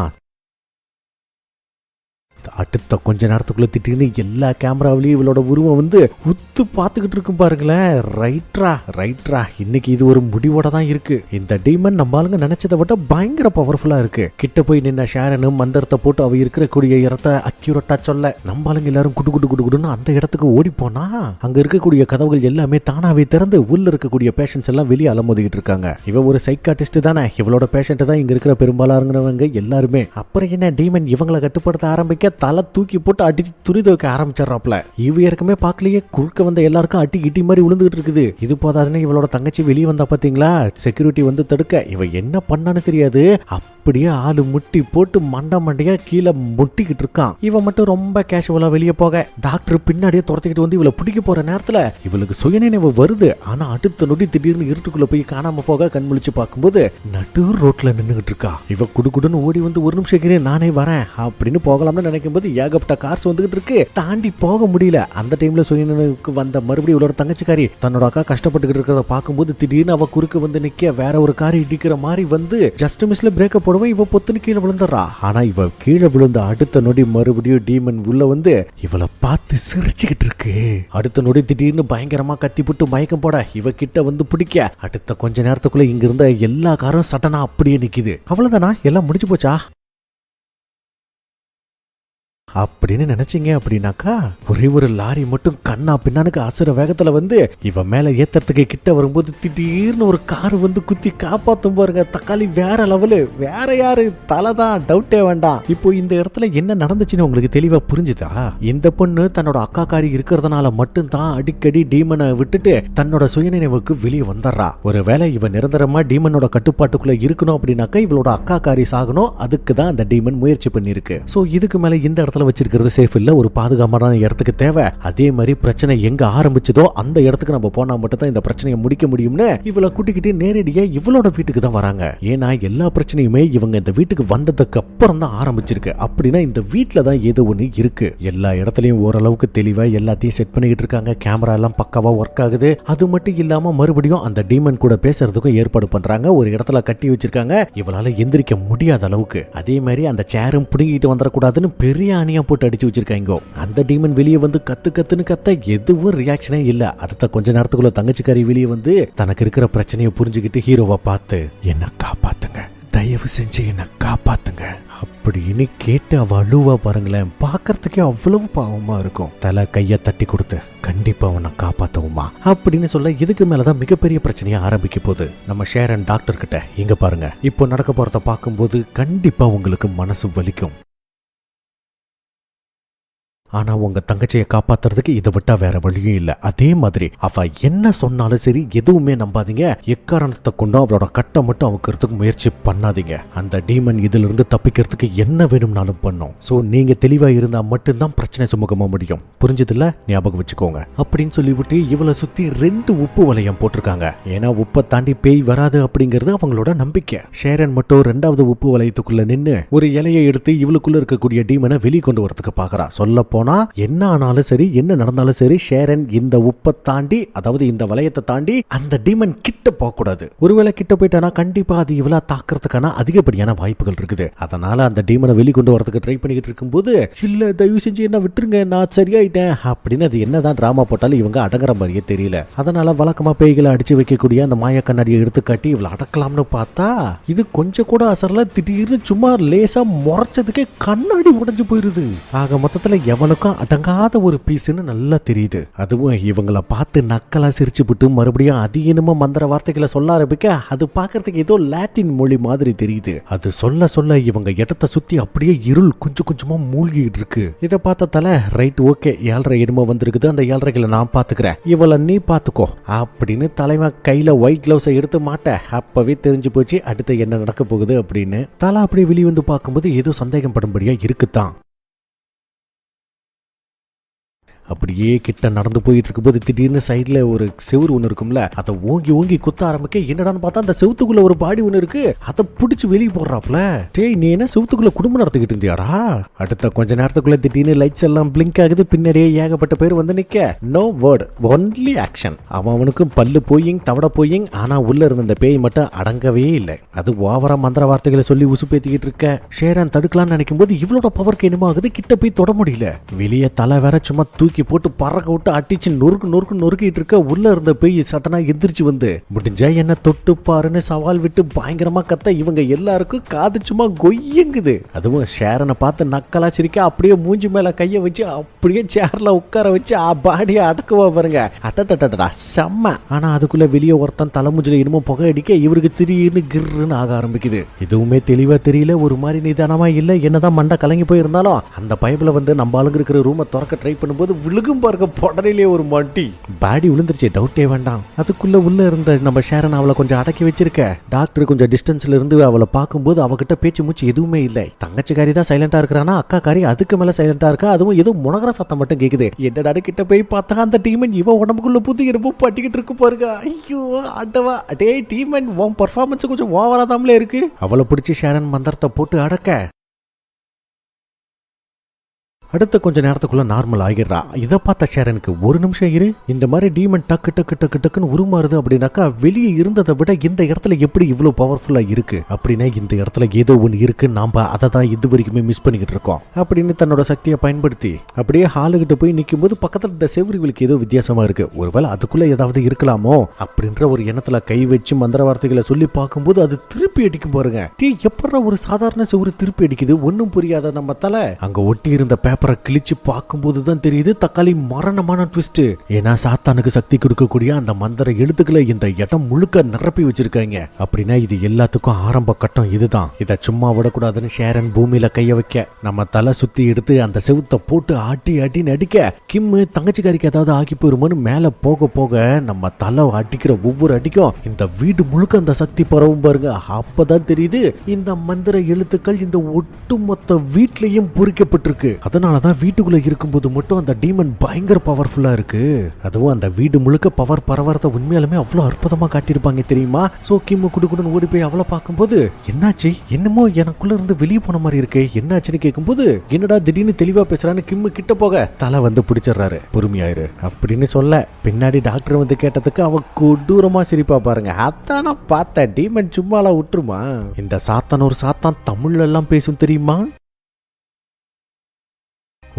அடுத்த கொஞ்ச நேரத்துக்குள்ள திட்டின்னு எல்லா கேமராவிலையும் இவளோட உருவம் வந்து உத்து பார்த்துக்கிட்டு இருக்கும் பாருங்களேன். ரைட்ரா இன்னைக்கு இது ஒரு முடிவோட தான் இருக்கு. இந்த டீமன் நம்ம ஆளுங்க நினைச்சதை விட பயங்கர பவர்ஃபுல்லா இருக்கு. கிட்ட போய் நின்ன ஷேரனும் மந்திரத்தை போட்டு அவ இருக்கக்கூடிய இடத்த அக்யூரேட்டா சொல்ல நம்ம ஆளுங்க எல்லாரும் குடுன்னு அந்த இடத்துக்கு ஓடி போனா அங்க இருக்கக்கூடிய கதவுகள் எல்லாமே தானாவே திறந்து உள்ள இருக்கக்கூடிய பேஷண்ட்ஸ் எல்லாம் வெளியே அலமோதிக்கிட்டு இருக்காங்க. இவ ஒரு சைக்காட்டிஸ்ட் தானே, இவளோட பேஷண்ட் தான் இங்க இருக்கிற பெரும்பாலானவங்க எல்லாருமே. அப்புறம் என்ன டீமன் இவங்களை கட்டுப்படுத்த ஆரம்பிக்க தலை தூக்கி போட்டு அடிச்சு துணி துவைக்க ஆரம்பிச்சிடறாப்ல. இவ ஏற்கனவே பார்க்கலையே குறுக்க வந்த எல்லாருக்கும் அட்டி கிட்டி மாதிரி விழுந்துகிட்டு இருக்குது. இது போதாதுன்னு இவளோட தங்கச்சி வெளியே வந்தா பாத்தீங்களா, செக்யூரிட்டி வந்து தடுக்க இவ என்ன பண்ணான்னு தெரியாது. அப்படியே ஆளு முட்டி போட்டு மண்டையா கீழே முட்டிக்கிட்டு இருக்கான். இவன் மட்டும் ரொம்ப கேஷுவலா வெளியே போக டாக்டர் பின்னாடியே துரத்திக்கிட்டு வந்து இவளை பிடிக்க போற நேரத்துல இவளுக்கு சுயநினைவு வருது. ஆனா அடுத்த நொடி திடீர்னு இருட்டுக்குள்ள போய் காணாம போக கண் முழிச்சு பார்க்கும்போது நடு ரோட்ல நின்னுகிட்டு இருக்கா. இவ குடுன்னு ஓடி வந்து ஒரு நிமிஷம் நானே வரேன் அப்படின்னு போகலாம்னு நினைக்கும் போது ஏகப்பட்ட கார்ஸ் வந்துகிட்டு இருக்கு. தாண்டி போக முடியல. அந்த டைம்ல சுயநினைவுக்கு வந்த மறுபடியும் இவளோட தங்கச்சிக்காரி தன்னோட அக்கா கஷ்டப்பட்டுக்கிட்டு இருக்கிறத பார்க்கும்போது திடீர்னு அவ குறுக்க வந்து நிக்க வேற ஒரு கார் இடிக்கிற மாதிரி வந்து ஜஸ்ட் மிஸ்ல பிரேக்கப் போடுவோம். இவ பொத்துன்னு கீழே விழுந்துடுறா. ஆனா இவ கீழே விழுந்த அடுத்த நொடி மறுபடியும் டீமன் உள்ள வந்து இவளை பார்த்து சிரிச்சுக்கிட்டு இருக்கு. அடுத்த நொடி திடீர்னு பயங்கரமா கத்தி போட்டு மயக்கம் போட இவ கிட்ட வந்து பிடிக்க அடுத்த கொஞ்ச நேரத்துக்குள்ள இங்க இருந்த எல்லா காரும் சட்டனா அப்படியே நிக்குது. அவ்வளவுதானா, எல்லாம் முடிச்சு போச்சா அப்படின்னு நினைச்சீங்க அப்படின்னாக்கா ஒரே ஒரு லாரி மட்டும் கண்ணா பின்னானுக்கு அசுர வேகத்துல வந்து இவன் மேல ஏத்துறதுக்கு கிட்ட வரும்போது திடீர்னு ஒரு கார் வந்து குத்தி காப்பாத்தும் பாருங்க. தக்காளி வேற லெவலு, வேற யாரு தலைதான், டவுட்டே வேண்டாம். இப்போ இந்த இடத்துல என்ன நடந்துச்சுன்னு உங்களுக்கு தெளிவா புரிஞ்சுதா? இந்த பொண்ணு தன்னோட அக்கா காரி இருக்கிறதுனால மட்டும் தான் அடிக்கடி டீமனை விட்டுட்டு தன்னோட சுயநினைவுக்கு வெளியே வந்துடுறா. ஒருவேளை இவன் நிரந்தரமா டீமனோட கட்டுப்பாட்டுக்குள்ள இருக்கணும் அப்படின்னாக்கா இவளோட அக்கா காரி சாகணும். அதுக்கு தான் அந்த டீமன் முயற்சி பண்ணிருக்கு. சோ இதுக்கு மேல இந்த இடத்துல இடத்துல வச்சிருக்கிறது சேஃப் இல்ல, ஒரு பாதுகாப்பான இடத்துக்கு தேவை. அதே மாதிரி பிரச்சனை எங்க ஆரம்பிச்சதோ அந்த இடத்துக்கு நம்ம போனா மட்டும் தான் இந்த பிரச்சனையை முடிக்க முடியும்னு இவளை கூட்டிக்கிட்டு நேரடியா இவளோட வீட்டுக்கு தான் வராங்க. ஏன்னா எல்லா பிரச்சனையுமே இவங்க இந்த வீட்டுக்கு வந்ததுக்கு அப்புறம் தான் ஆரம்பிச்சிருக்கு. அப்படின்னா இந்த வீட்டுல தான் ஏதோ ஒண்ணு இருக்கு. எல்லா இடத்துலயும் ஓரளவுக்கு தெளிவா எல்லாத்தையும் செட் பண்ணிக்கிட்டு இருக்காங்க. கேமரா எல்லாம் பக்காவா ஒர்க் ஆகுது. அது மட்டும் இல்லாம மறுபடியும் அந்த டீமன் கூட பேசுறதுக்கும் ஏற்பாடு பண்றாங்க. ஒரு இடத்துல கட்டி வச்சிருக்காங்க, இவளால எந்திரிக்க முடியாத அளவுக்கு. அதே மாதிரி அந்த சேரும் புடுங்கிட்டு வந்துடக்கூடாதுன்னு பெரிய அணியா போட்டு அடிச்சு வச்சிருக்காங்க. அந்த டீமன் வெளியே வந்து கத்து கத்துன்னு கத்த எதுவும் ரியாக்ஷனே இல்ல. அடுத்த கொஞ்ச நேரத்துக்குள்ள தங்கச்சிக்காரி வெளியே வந்து தனக்கு இருக்கிற பிரச்சனையை புரிஞ்சுக்கிட்டு ஹீரோவை பார்த்து என்ன காப்பாத்துங்க, தயவு செஞ்சு என்ன காப்பாத்துங்க அப்படின்னு கேட்டு அவ அழுவா பாருங்களேன். பாக்குறதுக்கே அவ்வளவு பாவமா இருக்கும். தலை கைய தட்டி கொடுத்து கண்டிப்பா உன்னை காப்பாத்துவோமா அப்படின்னு சொல்ல இதுக்கு மேலதான் மிகப்பெரிய பிரச்சனையா ஆரம்பிக்க போகுது. நம்ம ஷேரன் டாக்டர் கிட்ட இங்க பாருங்க, இப்போ நடக்க போறத பார்க்கும்போது கண்டிப்பா உங்களுக்கு மனசு வலிக்கும். ஆனா உங்க தங்கச்சியை காப்பாத்துறதுக்கு இதை விட்டா வேற வழியும் இல்ல. அதே மாதிரி அவ என்ன சொன்னாலும் சரி எதுவுமே நம்பாதீங்க. எக்காரணத்தை கொண்டும் அவளோட கட்டை மட்டும் அவுக்கிறதுக்கு முயற்சி பண்ணாதீங்க. அந்த டீமன் இதுல இருந்து தப்பிக்கிறதுக்கு என்ன வேணும்னாலும் பண்ணும். சோ நீங்க தெளிவா இருந்தா மட்டும்தான் பிரச்சனை சுமூகமா முடியும். புரிஞ்சதுல, ஞாபகம் வச்சுக்கோங்க அப்படின்னு சொல்லிவிட்டு இவளை சுத்தி 2 உப்பு வளையம் போட்டிருக்காங்க. ஏன்னா உப்பை தாண்டி பேய் வராது அப்படிங்கறது அவங்களோட நம்பிக்கை. ஷேரன் மட்டும் 2வது உப்பு வளையத்துக்குள்ள நின்னு ஒரு இலையை எடுத்து இவளுக்குள்ள இருக்கக்கூடிய டீமனை வெளியே கொண்டு வரதுக்கு பாக்குறா. சொல்ல போனா என்ன ஆனாலும் சரி, என்ன நடந்தாலும் சரி, ஷேரன் இந்த உப்பை தாண்டி, அதாவது இந்த வளையத்தை தாண்டி அந்த டீமன் கிட்ட போக கூடாது. ஒருவேளை கிட்ட போயிட்டானா கண்டிப்பா அது இவளா தாக்குறதுக்கான அதிகப்படியான வாய்ப்புகள் இருக்குது. அதனால அந்த டீமனை வெளி கொண்டு வரதுக்கு ட்ரை பண்ணிக்கிட்டு இருக்கும்போது, இல்ல தயவு செஞ்சு என்ன விட்டுருங்க, நான் சரியாயிட்டேன் அப்படின்னு அது என்னதான் டிராமா போட்டாலும் இவங்க அடங்குற மாதிரியே தெரியல. அதனால வழக்கமா பேய்களை அடிச்சு வைக்கக்கூடிய அந்த மாய கண்ணாடியை எடுத்து காட்டி இவளை அடக்கலாம்னு பார்த்தா இது கொஞ்சம் கூட அசரல. திடீர்னு சும்மா லேசா முறைச்சதுக்கே கண்ணாடி உடைஞ்சு போயிருது. ஆக மொத்தத்துல எவனுக்கும் அடங்காத ஒரு பீஸ்ன்னு நல்லா தெரியுது. அதுவும் இவங்களை பார்த்து நக்கலா சிரிச்சு விட்டு மறுபடியும் அதிகமா மந்திர வார்த்தைகளை சொல்ல ஆரம்பிக்க அது பார்க்கறதுக்கு ஏதோ லாட்டின் மொழி மாதிரி தெரியுது. அது சொல்ல சொல்ல இவங்க இடத்தை சுத்தி அப்படியே இருள் கொஞ்சம் கொஞ்சமா மூழ்கிட்டு இருக்கு. இதை பார்த்ததால ரைட் ஓகே, 7:30 என்னமோ வந்திருக்குது, அந்த 7:30 நான் பாத்துக்கிறேன், இவளை நீ பாத்துக்கோ அப்படின்னு தலைவன் கையில ஒயிட் கிளவுஸை எடுத்து மாட்ட அப்பவே தெரிஞ்சு போச்சு அடுத்து என்ன நடக்க போகுது அப்படின்னு. தலை அப்படியே வெளியே வந்து பார்க்கும்போது ஏதோ சந்தேகம் படும்படியா இருக்குதான். அப்படியே கிட்ட நடந்து போயிட்டு இருக்கும்போது திடீர்னு சைட்ல ஒரு செவுரு ஒன்று இருக்கும்ல, அதை ஓங்கி ஓங்கி குத்த ஆரம்பிக்க என்னடான்னு பார்த்தா அந்த செவுத்துக்குள்ள ஒரு பாடி ஒன்று இருக்கு. அதை பிடிச்சி வெளியே போடுறாப்ல. டேய் நீ என்ன செவுத்துக்குள்ள குடும்பம் நடத்திக்கிட்டு இருந்தியாடா? அடுத்த கொஞ்ச நேரத்துக்குள்ள திடீர்னு லைட்ஸ் எல்லாம் பிளிங்க் ஆகுது. பின்னாடியே ஏகப்பட்ட பேர் வந்து நிக்க. No word, only action. அவனுக்கும் பல்லு போயிங் தவட போயிங். ஆனா உள்ள இருந்த அந்த பேய் மட்டும் அடங்கவே இல்லை. அது ஓவரா மந்திர வார்த்தைகளை சொல்லி உசுப்பேத்திக்கிட்டு இருக்க. ஷேரன் தடுக்கலாம்னு நினைக்கும் போது இவளோட பவருக்கு என்னமோ ஆகுது, கிட்ட போய் தொட முடியல. வெளியே தலை வேற சும்மா தூக்கி போட்டு பறக்க விட்டு அடிச்சு நொறுக்கிட்டு இருக்க. உள்ள இருந்த பேய் சட்டனா எந்திரிச்சு வந்து முடிஞ்சா என்ன தொட்டு பாருன்னு சவால் விட்டு பயங்கரமா கத்த இவங்க எல்லாருக்கும் காது சும்மா கொய்யுங்குது. அதுவும் ஷேரனை பார்த்து நக்கலா சிரிக்க அப்படியே மூஞ்சி மேல கைய வச்சு அப்படியே சேர்ல உட்கார வச்சு பாடியை அடக்குவா பாருங்க. அட்டடா செம்ம. ஆனா அதுக்குள்ள வெளியே ஒருத்தன் தலைமுஞ்சில என்னமோ புகை அடிக்க இவருக்கு திடீர்னு கிர்ன்னு ஆக ஆரம்பிக்குது. எதுவுமே தெளிவா தெரியல, ஒரு மாதிரி நிதானமா இல்ல. என்னதான் மண்டை கலங்கி போயிருந்தாலும் அந்த பைப்ல வந்து நம்ம ஆளுங்க இருக்கிற ரூமை திறக்க ட்ரை பண்ணும்போது விழுகும் பாருங்க பொடனிலே ஒரு மாட்டி. பாடி விழுந்துருச்சு, டவுட்டே வேண்டாம். அதுக்குள்ள உள்ள இருந்த நம்ம ஷேரன் அவளை கொஞ்சம் அடக்கி வச்சிருக்க. டாக்டர் கொஞ்சம் டிஸ்டன்ஸ்ல இருந்து அவளை பார்க்கும்போது அவகிட்ட பேச்சு மூச்சு எதுவுமே இல்லை. தங்கச்சிக்காரி தான் சைலண்டா இருக்கிறானா, அக்கா காரி அதுக்கு மேல சைலண்டா இருக்கா. அதுவும் ஏதோ முனகர சத்தம் மட்டும் கேக்குது. என்னடா கிட்ட போய் பார்த்தா அந்த டீமன் இவ உடம்புக்குள்ள புத்தி இருப்போ பட்டிக்கிட்டு இருக்கு பாருங்க. ஐயோ ஆட்டவா, டே டீமன் உன் பர்ஃபார்மன்ஸ் கொஞ்சம் ஓவரா தாமலே இருக்கு. அவளை பிடிச்சி ஷேரன் மந்திரத்தை போட்டு அடக்க அடுத்த கொஞ்ச நேரத்துக்குள்ள நார்மல் ஆகிடுறா. இதை பார்த்த ஷேரனுக்கு ஒரு நிமிஷம் இரு, இந்த மாதிரி டீமன் டக்கு டக்கு டக்கு டக்குன்னு உருமாறுது அப்படின்னாக்கா வெளியே இருந்ததை விட இந்த இடத்துல எப்படி இவ்வளவு பவர்ஃபுல்லா இருக்கு அப்படின்னா இந்த இடத்துல ஏதோ ஒன்று இருக்கு, நாம அதை தான் இது வரைக்குமே மிஸ் பண்ணிக்கிட்டு இருக்கோம் அப்படின்னு தன்னோட சக்தியை பயன்படுத்தி அப்படியே ஹாலுகிட்ட போய் நிற்கும் போது பக்கத்துல இந்த செவரிகளுக்கு ஏதோ வித்தியாசமா இருக்கு. ஒருவேளை அதுக்குள்ள ஏதாவது இருக்கலாமோ அப்படின்ற ஒரு எண்ணத்துல கை வச்சு மந்திர வார்த்தைகளை சொல்லி பார்க்கும்போது அது திருப்பி அடிக்கும் பாருங்க. எப்படா ஒரு சாதாரண செவரு திருப்பி அடிக்குது, ஒன்னும் புரியாத நம்ம தலை அங்க ஒட்டி இருந்த பேப்பரை கிழிச்சு பார்க்கும்போது தான் தெரியுது தக்காளி மரணமான ட்விஸ்ட். ஏன்னா சாத்தானுக்கு சக்தி கொடுக்கக்கூடிய அந்த மந்திர எழுத்துக்களை இந்த இடம் முழுக்க நிரப்பி வச்சிருக்காங்க. அப்படின்னா இது எல்லாத்துக்கும் ஆரம்ப கட்டம் இதுதான். இதை சும்மா விடக்கூடாதுன்னு ஷேரன் பூமியில கைய வைக்க நம்ம தலை சுத்தி எடுத்து அந்த செவுத்தை போட்டு ஆட்டி ஆட்டி நடிக்க கிம்மு தங்கச்சிக்காரிக்கு ஏதாவது ஆக்கி போயிருமோன்னு மேல போக போக நம்ம தலை அடிக்கிற ஒவ்வொரு அடிக்கும் இந்த வீடு முழுக்க அந்த சக்தி பரவும் பாருங்க. அப்பதான் தெரியுது இந்த மந்திர எழுத்துக்கள் இந்த ஒட்டுமொத்த வீட்லயும் பொறிக்கப்பட்டிருக்கு. அதனால அதனாலதான் வீட்டுக்குள்ள இருக்கும்போது மட்டும் அந்த டீமன் பயங்கர பவர்ஃபுல்லா இருக்கு. அதுவும் அந்த வீடு முழுக்க பவர் பரவறத உண்மையாலுமே அவ்வளவு அற்புதமா காட்டியிருப்பாங்க தெரியுமா. சோ கிம்மு குடுக்குன்னு ஓடி போய் அவளை பார்க்கும்போது என்னாச்சு, என்னமோ எனக்குள்ள இருந்து வெளியே போன மாதிரி இருக்கு, என்னாச்சுன்னு கேட்கும்போது என்னடா திடீர்னு தெளிவா பேசுறான்னு கிம்மு கிட்ட போக தலை வந்து பிடிச்சிடுறாரு. பொறுமையாயிரு அப்படின்னு சொல்ல பின்னாடி டாக்டர் வந்து கேட்டதுக்கு அவ கொடூரமா சிரிப்பா பாருங்க. அதான பார்த்த டீமன் சும்மால விட்டுருமா. இந்த சாத்தான் ஒரு சாத்தான் தமிழ்ல எல்லாம் பேசும் தெரியுமா.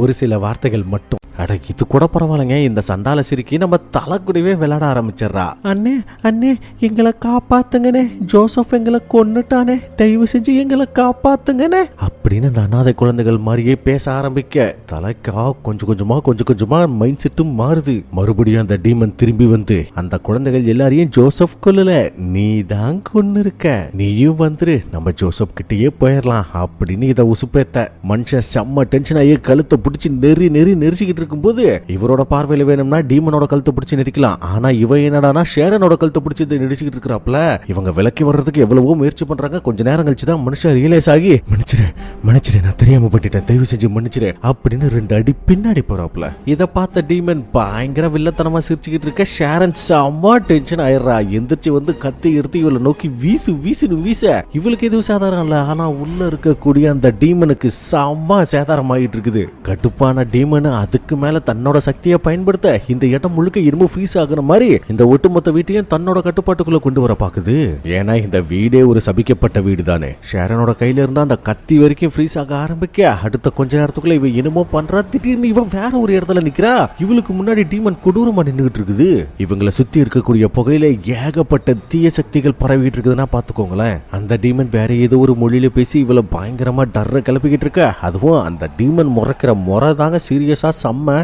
ஒரு சில வார்த்தைகள் மட்டும். அட இது கூட பரவாயில்லைங்க. இந்த சண்டால சிரிக்கி நம்ம தலை கூடவே விளையாட ஆரம்பிச்சிடறா. அண்ணே அண்ணே எங்களை காப்பாத்துங்கண்ணே, ஜோசப் எங்களை கொன்னுட்டானே, தயவு செஞ்சு எங்களை காப்பாத்துங்கண்ணே அப்படின்னு அந்த அனாதை குழந்தைகள் மாதிரியே பேச ஆரம்பிக்க தலைக்கா கொஞ்சம் கொஞ்சமா மைண்ட் செட்டும் மாறுது. மறுபடியும் அந்த டீமன் திரும்பி வந்து அந்த குழந்தைகள் எல்லாரையும் ஜோசப் கொல்லல, நீ தான் கொன்னு இருக்க, நீயும் வந்துரு, நம்ம ஜோசப் கிட்டயே போயிடலாம் அப்படின்னு இதை உசுப்பேத்த. மனுஷன் செம்ம டென்ஷன் ஆகி கழுத்தை பிடிச்சி நெரிச்சிக்கிட்டு இருக்கும்போது இவரோட பார்வையில வேணும்னா டீமனோட கழுத்தை பிடிச்சி நெரிக்கலாம். ஆனா இவ என்னடானா ஷேரனோட கழுத்தை பிடிச்சி நெரிச்சிக்கிட்டு இருக்கிறாப்ல. இவங்க விலக்கி வர்றதுக்கு எவ்வளவோ முயற்சி பண்றாங்க. கொஞ்ச நேரம் கழிச்சுதான் மனுஷன் ரியலைஸ் ஆகி மன்னிச்சிரு நான் தெரியாம பண்ணிட்டேன், தயவு செஞ்சு மன்னிச்சிரு அப்படின்னு 2 அடி பின்னாடி போறாப்ல. இதை பார்த்த டீமன் பயங்கர வில்லத்தனமா சிரிச்சுக்கிட்டு இருக்க. ஷேரன் செம்ம டென்ஷன் ஆயிடுறா. எந்திரிச்சு வந்து கத்தி எடுத்து இவளை நோக்கி வீசுன்னு வீச இவளுக்கு எதுவும் சேதாரம் இல்ல. ஆனா உள்ள இருக்கக்கூடிய அந்த டீமனுக்கு செம்ம சேதாரம் ஆகிட்டு இருக்குது. கடுப்பான டீமன் அதுக்கு மேல தன்னோட சக்தியை பயன்படுத்த இந்த இடம் முழுக்க இரும்பு ஃப்ரீஸ் ஆகுற மாதிரி இந்த ஒட்டுமொத்த வீட்டையும் தன்னோட கட்டுப்பாட்டுக்குள்ள கொண்டு வர பாக்குது. ஏன்னா இந்த வீடே ஒரு சபிக்கப்பட்ட வீடு தானே. ஷேரனோட கையில இருந்தா அந்த கத்தி வரைக்கும் ஃப்ரீஸ் ஆக ஆரம்பிக்க அடுத்த கொஞ்ச நேரத்துக்குள்ள இவ என்னமோ பண்றா. திடீர்னு இவன் வேற ஒரு இடத்துல நிக்கிறா. இவளுக்கு முன்னாடி டீமன் கொடூரமா நின்னுகிட்டு இருக்குது. இவங்களை சுத்தி இருக்கக்கூடிய புகையில ஏகப்பட்ட தீய சக்திகள் பரவிட்டு இருக்குதுன்னா பாத்துக்கோங்களேன். அந்த டீமன் வேற ஏதோ ஒரு மொழியில பேசி இவளை பயங்கரமா டர்ற கிளப்பிக்கிட்டு இருக்க. அதுவும் அந்த டீமன் முறைக்கிற முறை தாங்க சீரியஸா செம்ம.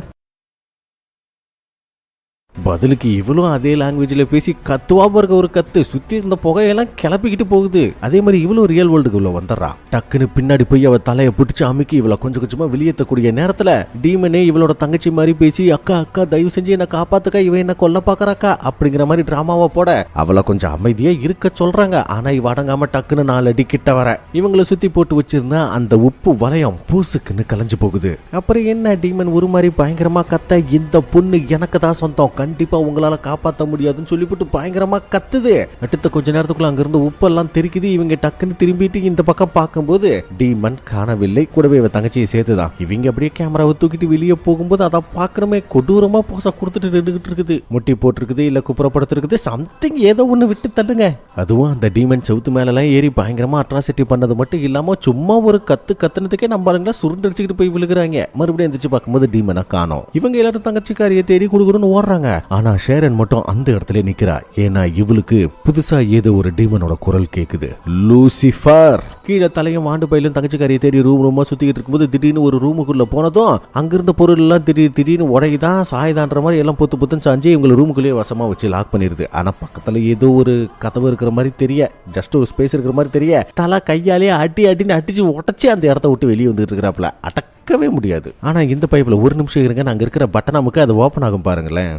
பதிலுக்கு இவளும் அதே லாங்குவேஜ்ல பேசி கத்துவா பாருங்க ஒரு கத்து. சுத்தி இருந்த புகையெல்லாம் கிளப்பிக்கிட்டு போகுது. அதே மாதிரி இவளும் ரியல் வேர்ல்டுக்குள்ள வந்துடுறா. டக்குன்னு பின்னாடி போய் அவ தலையை பிடிச்சு அமுக்கி இவளை கொஞ்சமா வெளியேற்றக்கூடிய நேரத்துல டீமனே இவளோட தங்கச்சி மாதிரி பேசி அக்கா தயவு செஞ்சு என்ன காப்பாத்துக்கா, இவன் என்ன கொல்ல பாக்குறாக்கா அப்படிங்கிற மாதிரி டிராமாவை போட அவளை கொஞ்சம் அமைதியா இருக்க சொல்றாங்க. ஆனா இவ அடங்காம டக்குன்னு 4 அடி கிட்ட வர இவங்களை சுத்தி போட்டு வச்சிருந்தா அந்த உப்பு வளையம் பூசுக்குன்னு கலைஞ்சு போகுது. அப்புறம் என்ன டீமன் ஒரு மாதிரி பயங்கரமா கத்த, இந்த பொண்ணு எனக்கு தான் சொந்தம், கண்டிப்பா உங்களால காப்பாற்ற முடியாதுன்னு சொல்லிவிட்டு பயங்கரமா கத்துது. அடுத்த கொஞ்ச நேரத்துக்குள்ள அங்க இருந்து உப்பெல்லாம் தெரிக்குது. இவங்க டக்குன்னு திரும்பிட்டு இந்த பக்கம் பார்க்கும்போது டீமன் காணவில்லை. கூடவே இவ தங்கச்சியை சேர்த்துதான். இவங்க அப்படியே கேமராவை தூக்கிட்டு வெளியே போகும்போது அதை பார்க்கணுமே கொடூரமா போச கொடுத்துட்டு நின்றுகிட்டு இருக்குது. முட்டி போட்டிருக்குது, இல்ல குப்புறப்படுத்திருக்குது, சம்திங் ஏதோ ஒண்ணு விட்டு தள்ளுங்க. அதுவும் அந்த டீமன் செவுத்து மேல எல்லாம் ஏறி பயங்கரமா அட்ராசிட்டி பண்ணது மட்டும் இல்லாம சும்மா ஒரு கத்துனதுக்கே நம்ம சுருண்டடிச்சுக்கிட்டு போய் விழுகிறாங்க. மறுபடியும் எந்திரிச்சு பார்க்கும்போது டீமனை காணோம். இவங்க எல்லாரும் தங்கச்சிக்காரியை தேடி குடுக்குறன்னு ஓடுறாங்க. ஆனா ஷேரன் மட்டும் அந்த இடத்துல நிக்கிறா. ஏன்னா இவளுக்கு புதுசா ஏதோ ஒரு டீமனோட குரல் கேக்குது. லூசிஃபர். கீழே தலையும் ஆண்டு பையிலும் தங்கச்சிக்காரியை தேடி ரூமா சுத்திக்கிட்டு இருக்கும்போது திடீர்னு ஒரு ரூமுக்குள்ள போனதும் அங்கிருந்த பொருள் எல்லாம் திடீர்னு உடையதான் சாயுதான்ற மாதிரி எல்லாம் புத்துன்னு சாஞ்சி இவங்களை ரூமுக்குள்ளேயே வசமா வச்சு லாக் பண்ணிருது. ஆனா பக்கத்துல ஏதோ ஒரு கதவு இருக்கிற மாதிரி தெரிய, ஜஸ்ட் ஒரு ஸ்பேஸ் இருக்கிற மாதிரி தெரிய, தலை கையாலே அடின்னு அடிச்சு உடச்சி அந்த இடத்த விட்டு வெளியே வந்துட்டு இருக்கிறாப்ல. அடக்கவே முடியாது. ஆனா இந்த பைப்ல ஒரு நிமிஷம் இருங்க, அங்க இருக்கிற பட்டனாமுக்கு அது ஓபன் ஆகும் பாருங்களேன்.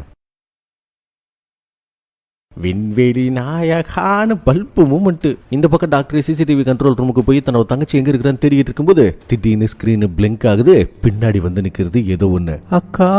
விண்வெளி நாயகான பல்பு மூமெண்ட். இந்த பக்கம் டாக்டர் சிசிடிவி கண்ட்ரோல் ரூமுக்கு போய் தன்னோட தங்கச்சி எங்க இருக்கிறான்னு தேடிட்டு இருக்கும்போது திடீர்னு ஸ்கிரீன் பிளிங்க் ஆகுது. பின்னாடி வந்து நிக்கிறது ஏதோ ஒண்ணு. அக்கா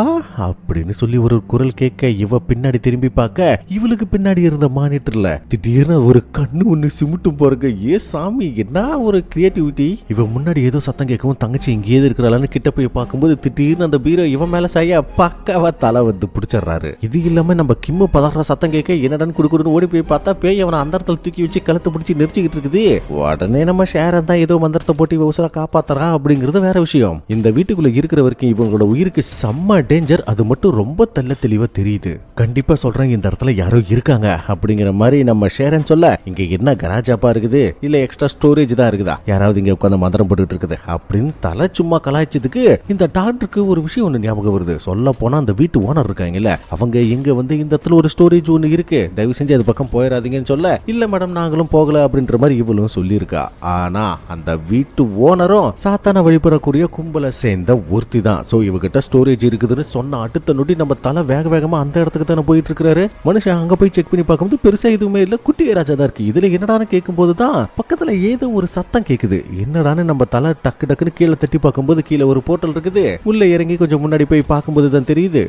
அப்படின்னு சொல்லி ஒரு குரல் கேட்க இவ பின்னாடி திரும்பி பார்க்க இவளுக்கு பின்னாடி இருந்த மானிட்டர்ல திடீர்னு ஒரு கண்ணு ஒண்ணு சிமிட்டும் போறங்க. ஏ சாமி, என்ன ஒரு கிரியேட்டிவிட்டி. இவ முன்னாடி ஏதோ சத்தம் கேட்கவும் தங்கச்சி இங்கே இருக்கிறாளான்னு கிட்ட போய் பார்க்கும்போது திடீர்னு அந்த பீரோ இவன் மேல செய்ய பக்காவா தலை வந்து பிடிச்சிடுறாரு. இது இல்லாம நம்ம கிம்மு பதற சத்தம் கேட்க என்னடா குடுக்குன்னு ஓடி போய் பார்த்தா பேய் அவனை அந்த இடத்துல தூக்கி வச்சு கழுத்தை பிடிச்சி நெரிச்சிக்கிட்டு இருக்குது. உடனே நம்ம ஷேரன் தான் ஏதோ மந்திரத்தை போட்டு விவசாய காப்பாத்துறா அப்படிங்கிறது வேற விஷயம். இந்த வீட்டுக்குள்ள இருக்கிற வரைக்கும் இவங்களோட உயிருக்கு செம்ம டேஞ்சர். அது மட்டும் ரொம்ப தெளிவா தெரியுது. கண்டிப்பா சொல்றேன், இந்த இடத்துல யாரோ இருக்காங்க அப்படிங்கிற மாதிரி நம்ம ஷேரன் சொல்ல, இங்க என்ன கராஜாப்பா இருக்குது, இல்ல எக்ஸ்ட்ரா ஸ்டோரேஜ் தான் இருக்குதா, யாராவது இங்க உட்காந்து மந்திரம் போட்டுட்டு இருக்குது அப்படின்னு தலை சும்மா கலாய்ச்சதுக்கு இந்த டாக்டருக்கு ஒரு விஷயம் ஒண்ணு ஞாபகம் வருது. சொல்ல போனா அந்த வீட்டு ஓனர் இருக்காங்கல்ல, அவங்க இங்க வந்து இந்த இடத்துல ஒரு ஸ்டோரேஜ் ஒண்ணு இருக்கு, தயவு செஞ்சு அது பக்கம் போயிடாதீங்கன்னு சொல்ல, இல்ல மேடம் நாங்களும் போகல அப்படின்ற மாதிரி இவளும் சொல்லியிருக்கா. ஆனா அந்த வீட்டு ஓனரும் சாத்தான வழிபடக்கூடிய கும்பலை சேர்ந்த ஒருத்தி தான். சோ இவகிட்ட ஸ்டோரேஜ் இருக்குதுன்னு சொன்ன அடுத்த நொடி நம்ம தலை வேக வேகமா அந்த இடத்துக்கு தானே போயிட்டு இருக்காரு. மனுஷன் அங்க போய் செக் பண்ணி பார்க்கும்போது பெருசா எதுவுமே இல்ல, குட்டி ராஜா தான் இருக்கு. இதுல என்னடான்னு கேட்கும் போதுதான் பக்கத்துல ஏதோ ஒரு சத்தம் கேக்குது. என்னடான்னு நம்ம தலை டக்கு டக்குன்னு கீழே தட்டி பார்க்கும்போது கீழே ஒரு போர்ட்டல் இருக்குது. உள்ள இறங்கி கொஞ்சம் முன்னாடி போய் பார்க்கும்போது தான் தெரியுது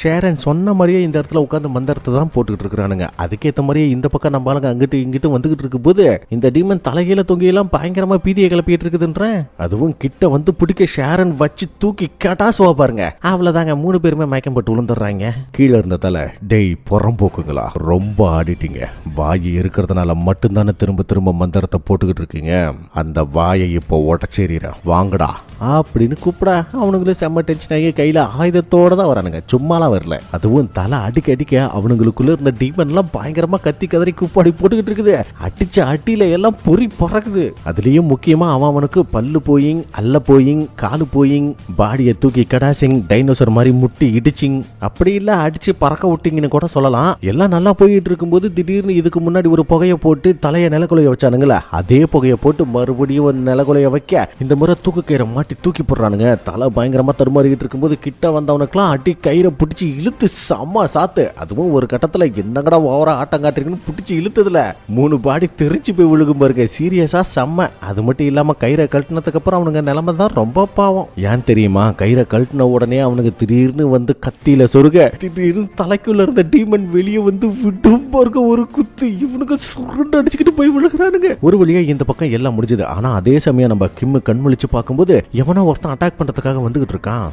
ஷேரன் சொன்ன மாதிரியே இந்த இடத்துல உட்காந்து மந்திரத்தை தான் போட்டுக்கிட்டு இருக்கிறானுங்க. அதுக்கேற்ற மாதிரியே இந்த பக்கம் நம்ம ஆளுங்க அங்கிட்டு இங்கிட்டு வந்துகிட்டு இருக்கும் போது இந்த டீமன் தலைகீழ தொங்கியெல்லாம் பயங்கரமா பீதியை கிளப்பிட்டு இருக்குதுன்ற. அதுவும் கிட்ட வந்து பிடிக்க ஷேரன் வச்சு தூக்கி கட்டாசுவா பாருங்க. அவ்வளவுதாங்க 3 பேருமே மயக்கம் போட்டு விழுந்துடுறாங்க. கீழே இருந்த தலை, டேய் புறம்போக்குங்களா, ரொம்ப ஆடிட்டீங்க. வாய் இருக்கிறதுனால மட்டும்தானே திரும்ப திரும்ப மந்திரத்தை போட்டுக்கிட்டு இருக்கீங்க. அந்த வாயை இப்போ உடச்சேறிறேன் வாங்கடா அப்படின்னு கூப்பிட அவனுங்களும் செம்ம டென்ஷன் ஆகி கையில ஆயுதத்தோட தான் வரானுங்க, சும்மாலாம் வரல. அதுவும் தலை அடிக்க அடிக்க அவனுங்களுக்குள்ள இருந்த டீமன் எல்லாம் பயங்கரமா கத்தி கதறி கூப்பாடி போட்டுக்கிட்டு இருக்குது. அடிச்ச அட்டியில எல்லாம் பொறி பறக்குது. அதுலயும் முக்கியமா அவனுக்கு பல்லு போயிங், அல்ல போயிங், காலு போயிங், பாடியை தூக்கி கடாசிங், டைனோசர் மாதிரி முட்டி இடிச்சிங், அப்படி இல்ல அடிச்சு பறக்க விட்டிங்கன்னு கூட சொல்லலாம். எல்லாம் நல்லா போயிட்டு இருக்கும்போது திடீர்னு இதுக்கு முன்னாடி ஒரு புகையை போட்டு தலையை நிலக்குலைய வச்சானுங்களா, அதே புகையை போட்டு மறுபடியும் நிலக்குலைய வைக்க இந்த முறை தூக்கு கயிறை மாட்டி தூக்கி போடுறானுங்க. தலை பயங்கரமா தருமாறிக்கிட்டு இருக்கும்போது கிட்ட வந்தவனுக்குலாம் அடி கயிறை பிடிச்சி இழுத்து செம்ம சாத்து. அதுவும் ஒரு கட்டத்துல என்னங்கடா ஓவரா ஆட்டம் காட்டுறீங்கன்னு பிடிச்சி இழுத்ததுல 3 பாடி தெரிச்சு போய் விழுகும் பாருங்க. சீரியஸா செம்ம. அது மட்டும் இல்லாம கயிறை கழட்டினதுக்கு அப்புறம் அவனுங்க நிலைமை தான் ரொம்ப பாவம். ஏன் தெரியுமா, கயிறை கழட்டின உடனே அவனுக்கு திடீர்னு வந்து கத்தியில சொருக, திடீர்னு தலைக்குள்ள இருந்த டீமன் வெளியே வந்து விடும் பாருங்க ஒரு குத்து. இவனுக்கு சுருண்டு அடிச்சுக்கிட்டு போய் விழுகிறானுங்க. ஒரு வழியா இந்த பக்கம் எல்லாம் முடிஞ்சது. ஆனா அதே சமயம் நம்ம கிம்மு கண் முழிச்சு பார்க்கும்போது எவனோ ஒருத்தன் அட்டாக் பண்றதுக்காக வந்துகிட்டு இருக்கான்.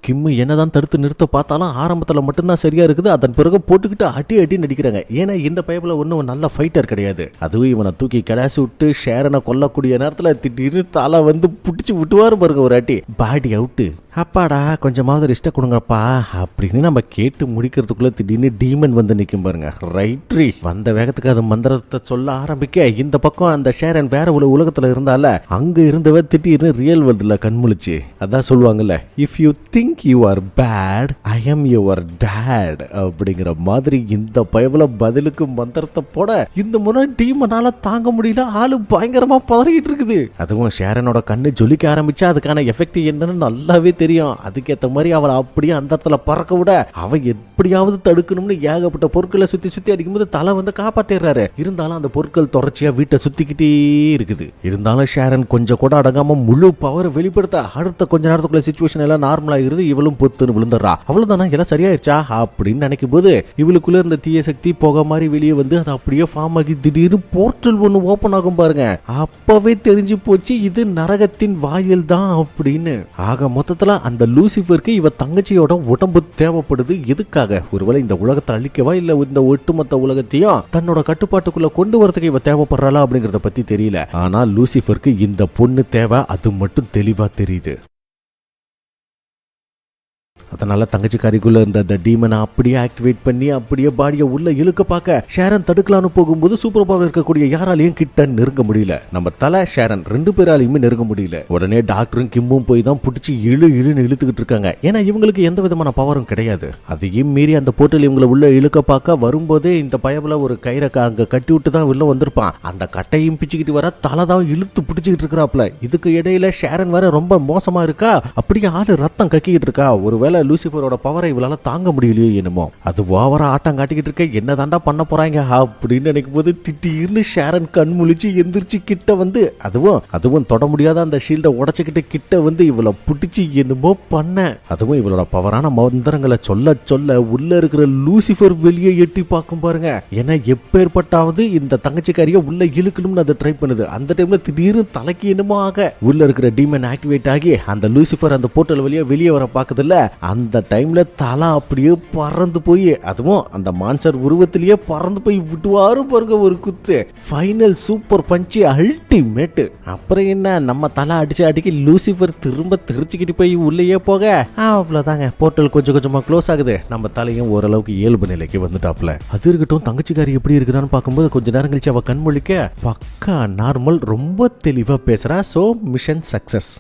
கிம்மு என்னதான் தடுத்து நிறுத்த பார்த்தாலும் ஆரம்பத்தில் மட்டும்தான் சரியா இருக்குது. அதன் பிறகு போட்டுக்கிட்டு அடி அடி நடிக்கிறாங்க. ஏன்னா இந்த பைப்பில் ஒன்றும் நல்ல ஃபைட்டர் கிடையாது. அதுவும் இவனை தூக்கி கடாசி விட்டு ஷேரனை கொல்லக்கூடிய நேரத்தில் திடீர்னு தலை வந்து பிடிச்சி விட்டுவாரு பாருங்க ஒரு அடி. பாடி அவுட்டு. அப்பாடா கொஞ்சமாவது ரெஸ்ட்டை கொடுங்கப்பா அப்படின்னு நம்ம கேட்டு முடிக்கிறதுக்குள்ள திடீர்னு டீமன் வந்து நிற்கும் பாருங்க. ரைட்ரி வந்த வேகத்துக்கு அது மந்திரத்தை சொல்ல ஆரம்பிக்க இந்த பக்கம் அந்த ஷேரன் வேற உலகத்துல இருந்தால அங்க இருந்தவ திடீர்னு ரியல் வேர்ல்டுல கண்முழிச்சு அதான் சொல்லுவாங்கல்ல, if you think you are bad I am your dad அப்படிங்கிற மாதிரி இந்த பயவுல பதிலுக்கு மந்திரத்தை போட இந்த முறை டீமனால தாங்க முடியல. ஆளு பயங்கரமா பதறிக்கிட்டு இருக்குது. அதுவும் ஷேரனோட கண்ணு ஜொலிக்க ஆரம்பிச்சா அதுக்கான எஃபெக்ட் என்னன்னு நல்லாவே தெரியும். அதுக்கேற்ற மாதிரி அவளை அப்படியே அந்த இடத்துல பறக்க விட அவ எப்படியாவது தடுக்கணும்னு ஏகப்பட்ட பொருட்களை சுத்தி சுத்தி அடிக்கும்போது தலை வந்து காப்பாத்திடுறாரு. இருந்தாலும் அந்த பொருட்கள் தொடர்ச்சியா வீட்டை சுத்திக்கிட்டே இருக்குது. இருந்தாலும் ஷேரன் கொஞ்சம் கூட அடங்காம முழு பவர் வெளிப்படுத்த அடுத்த கொஞ்ச நேரத்துக்குள்ள சிச்சுவேஷன் எல்லாம் நார்மலா இருந்து இவளும் பொத்துன்னு விழுந்துடுறா. அவ்வளவுதானா எல்லாம் சரியாயிருச்சா அப்படின்னு நினைக்கும் போது இவளுக்குள்ள இருந்த தீய சக்தி போக மாதிரி வெளியே வந்து அது அப்படியே ஃபார்ம் ஆகி திடீர்னு போர்ட்டல் ஒண்ணு ஓபன் ஆகும் பாருங்க. அப்பவே தெரிஞ்சு போச்சு இது நரகத்தின் வாயில் தான் அப்படின்னு. ஆக மொத்தத்துல அந்த லூசிஃபருக்கு இவ தங்கச்சியோட உடம்பு தேவைப்படுது. எதுக்காக? ஒருவேளை இந்த உலகத்தை அழிக்கவா இல்ல இந்த ஒட்டுமொத்த உலகத்தையும் தன்னோட கட்டுப்பாட்டுக்குள்ள கொண்டு வரதுக்கு இவ தேவைப்படுறாளா அப்படிங்கறத பத்தி தெரியல. ஆனா லூசிஃபருக்கு இந்த பொண்ணு தேவை, அது மட்டும் தெளிவா தெரியுது. அதனால தங்கச்சிக்காரிக்குள்ள இருந்த அந்த டீமனை அப்படியே ஆக்டிவேட் பண்ணி அப்படியே பாடியை உள்ள இழுக்க பார்க்க ஷேரன் தடுக்கலான்னு போகும்போது சூப்பர் பவர் இருக்கக்கூடிய யாராலையும் கிட்ட நெருங்க முடியல. நம்ம தலை ஷேரன் 2 பேராலையுமே நெருங்க முடியல. உடனே டாக்டரும் கிம்மும் போய் தான் பிடிச்சி இழுன்னு இழுத்துக்கிட்டு இருக்காங்க. ஏன்னா இவங்களுக்கு எந்த விதமான பவரும் கிடையாது. அதையும் மீறி அந்த போர்ட்டல் இவங்களை உள்ள இழுக்க பார்க்க வரும்போதே இந்த பயபுல ஒரு கயிறை அங்க கட்டி விட்டு தான் உள்ள வந்திருப்பான். அந்த கட்டையும் பிச்சுக்கிட்டு வர தலை தான் இழுத்து பிடிச்சிக்கிட்டு இருக்கிறாப்ல. இதுக்கு இடையில ஷேரன் வேற ரொம்ப மோசமா இருக்கா. அப்படியே ஆளு ரத்தம் கக்கிக்கிட்டு இருக்கா. ஒருவேளை லூசிஃபரோட பவரை இவளால தாங்க முடியலையோ என்னமோ. அது ஓவரா ஆட்டம் காட்டிக்கிட்டு இருக்க, என்ன தாண்டா பண்ண போறாங்க அப்படின்னு நினைக்கும் போது திடீர்னு ஷேரன் கண் முழிச்சு எந்திரிச்சு கிட்ட வந்து அதுவும் தொட முடியாத அந்த ஷீல்டை உடைச்சுக்கிட்டு கிட்ட வந்து இவளை பிடிச்சி என்னமோ பண்ண. அதுவும் இவளோட பவரான மந்திரங்களை சொல்ல சொல்ல உள்ள இருக்கிற லூசிஃபர் வெளியே எட்டி பார்க்கும் பாருங்க. ஏன்னா எப்பேற்பட்டாவது இந்த தங்கச்சிக்காரிய உள்ள இழுக்கணும்னு அதை ட்ரை பண்ணுது. அந்த டைம்ல திடீர்னு தலைக்கு என்னமோ ஆக உள்ள இருக்கிற டீமன் ஆக்டிவேட் ஆகி அந்த லூசிஃபர் அந்த போர்ட்டல் வழியா வெளியே வர பாக்குதுல்ல. அந்த டைம்ல தலை அப்படியே பறந்து போய் அதுவும் அந்த மான்ஸ்டர் உருவத்திலேயே பறந்து போய் விட்டுவாரு பாருங்க ஒரு குத்து. Final super punch ultimate. அப்புறம் என்ன நம்ம தலை அடிச்சு அடிக்கி லூசிஃபர் திரும்ப தெரிச்சுக்கிட்டு போய் உள்ளேயே போக அவ்வளவுதாங்க. போர்ட்டல் கொஞ்சம் கொஞ்சமா க்ளோஸ் ஆகுது. நம்ம தலையும் ஓரளவுக்கு இயல்பு நிலைக்கு வந்துட்டாப்ல. அது இருக்கட்டும், தங்கச்சிக்காரி எப்படி இருக்குதான்னு பார்க்கும்போது கொஞ்ச நேரம் கழிச்சு அவ கண்மொழிக்க பக்கா நார்மல், ரொம்ப தெளிவா பேசுறா. So mission success.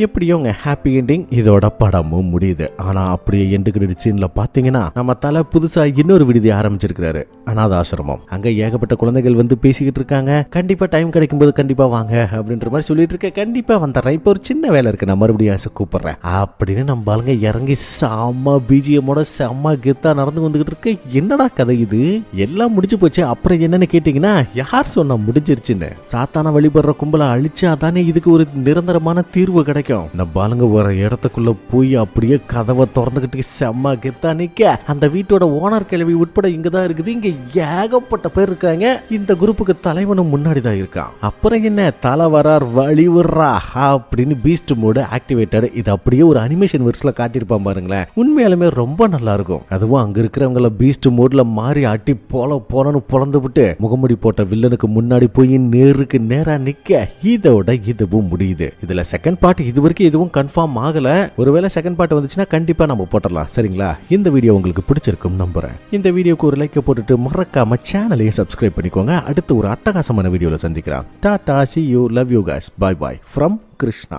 எப்படியோ ஹாப்பி எண்டிங் இதோட படமும் முடியுது. ஆனா அப்படியே எண்டு கிரெடிட் சீன்ல பாத்தீங்கன்னா நம்ம தலை புதுசா இன்னொரு விடுதி ஆரம்பிச்சிருக்காரு, அனாதாசிரமம். அங்க ஏகப்பட்ட குழந்தைகள் வந்து பேசிக்கிட்டு இருக்காங்க. கண்டிப்பா டைம் கிடைக்கும் போது கண்டிப்பா வாங்க அப்படின்ற மாதிரி சொல்லிட்டு இருக்க. கண்டிப்பா வந்துடுறேன், இப்போ ஒரு சின்ன வேலை இருக்கு, நான் மறுபடியும் கூப்பிடுறேன் அப்படின்னு நம்ம ஆளுங்க இறங்கி செம்ம பிஜிஎம்மோட செம்ம கெத்தா நடந்து வந்துகிட்டு இருக்கு. என்னடா கதை இது, எல்லாம் முடிஞ்சு போச்சு. அப்புறம் என்னன்னு கேட்டீங்கன்னா, யார் சொன்னா முடிஞ்சிருச்சுன்னு? சாத்தான வழிபடுற கும்பலை அழிச்சா தானே இதுக்கு ஒரு நிரந்தரமான தீர்வு கிடைக்கும். இந்த பாலுங்க ஒரு இடத்துக்குள்ள போய் அப்படியே கதவை திறந்துகிட்டு செம்ம கெத்தா நிக்க, அந்த வீட்டோட ஓனர் கிழவி உட்பட இங்கதான் இருக்குது. இங்க ஏகப்பட்ட பேர் இருக்காங்க. இந்த குரூப்புக்கு தலைவனும் முன்னாடி தான் இருக்கான். அப்புறம் என்ன, தலை வரார் வழி விடுறா அப்படின்னு பீஸ்ட் மோடு ஆக்டிவேட்டட். இது அப்படியே ஒரு அனிமேஷன் வெர்ஸ்ல காட்டியிருப்பான் பாருங்களேன். உண்மையாலுமே ரொம்ப நல்லா இருக்கும். அதுவும் அங்க இருக்கிறவங்கள பீஸ்ட் மோட்ல மாறி அட்டி போலன்னு பொழந்து விட்டு முகமுடி போட்ட வில்லனுக்கு முன்னாடி போய் நேருக்கு நேரா நிக்க இதோட இதுவும் முடியுது. இதுல செகண்ட் பார்ட் இது வரைக்கும் எதுவும் கன்ஃபார்ம் ஆகல. ஒருவேளை செகண்ட் பார்ட் வந்துச்சுன்னா கண்டிப்பா நம்ம போட்டுடலாம். சரிங்களா? இந்த வீடியோ உங்களுக்கு பிடிச்சிருக்கும் நம்புறேன். இந்த வீடியோக்கு ஒரு லைக் போட்டுட்டு மறக்காம சேனலையும் சப்ஸ்கிரைப் பண்ணிக்கோங்க. அடுத்து ஒரு அட்டகாசமான வீடியோல சந்திக்கிறேன். Tata, see you, love you guys, bye bye from Krishna.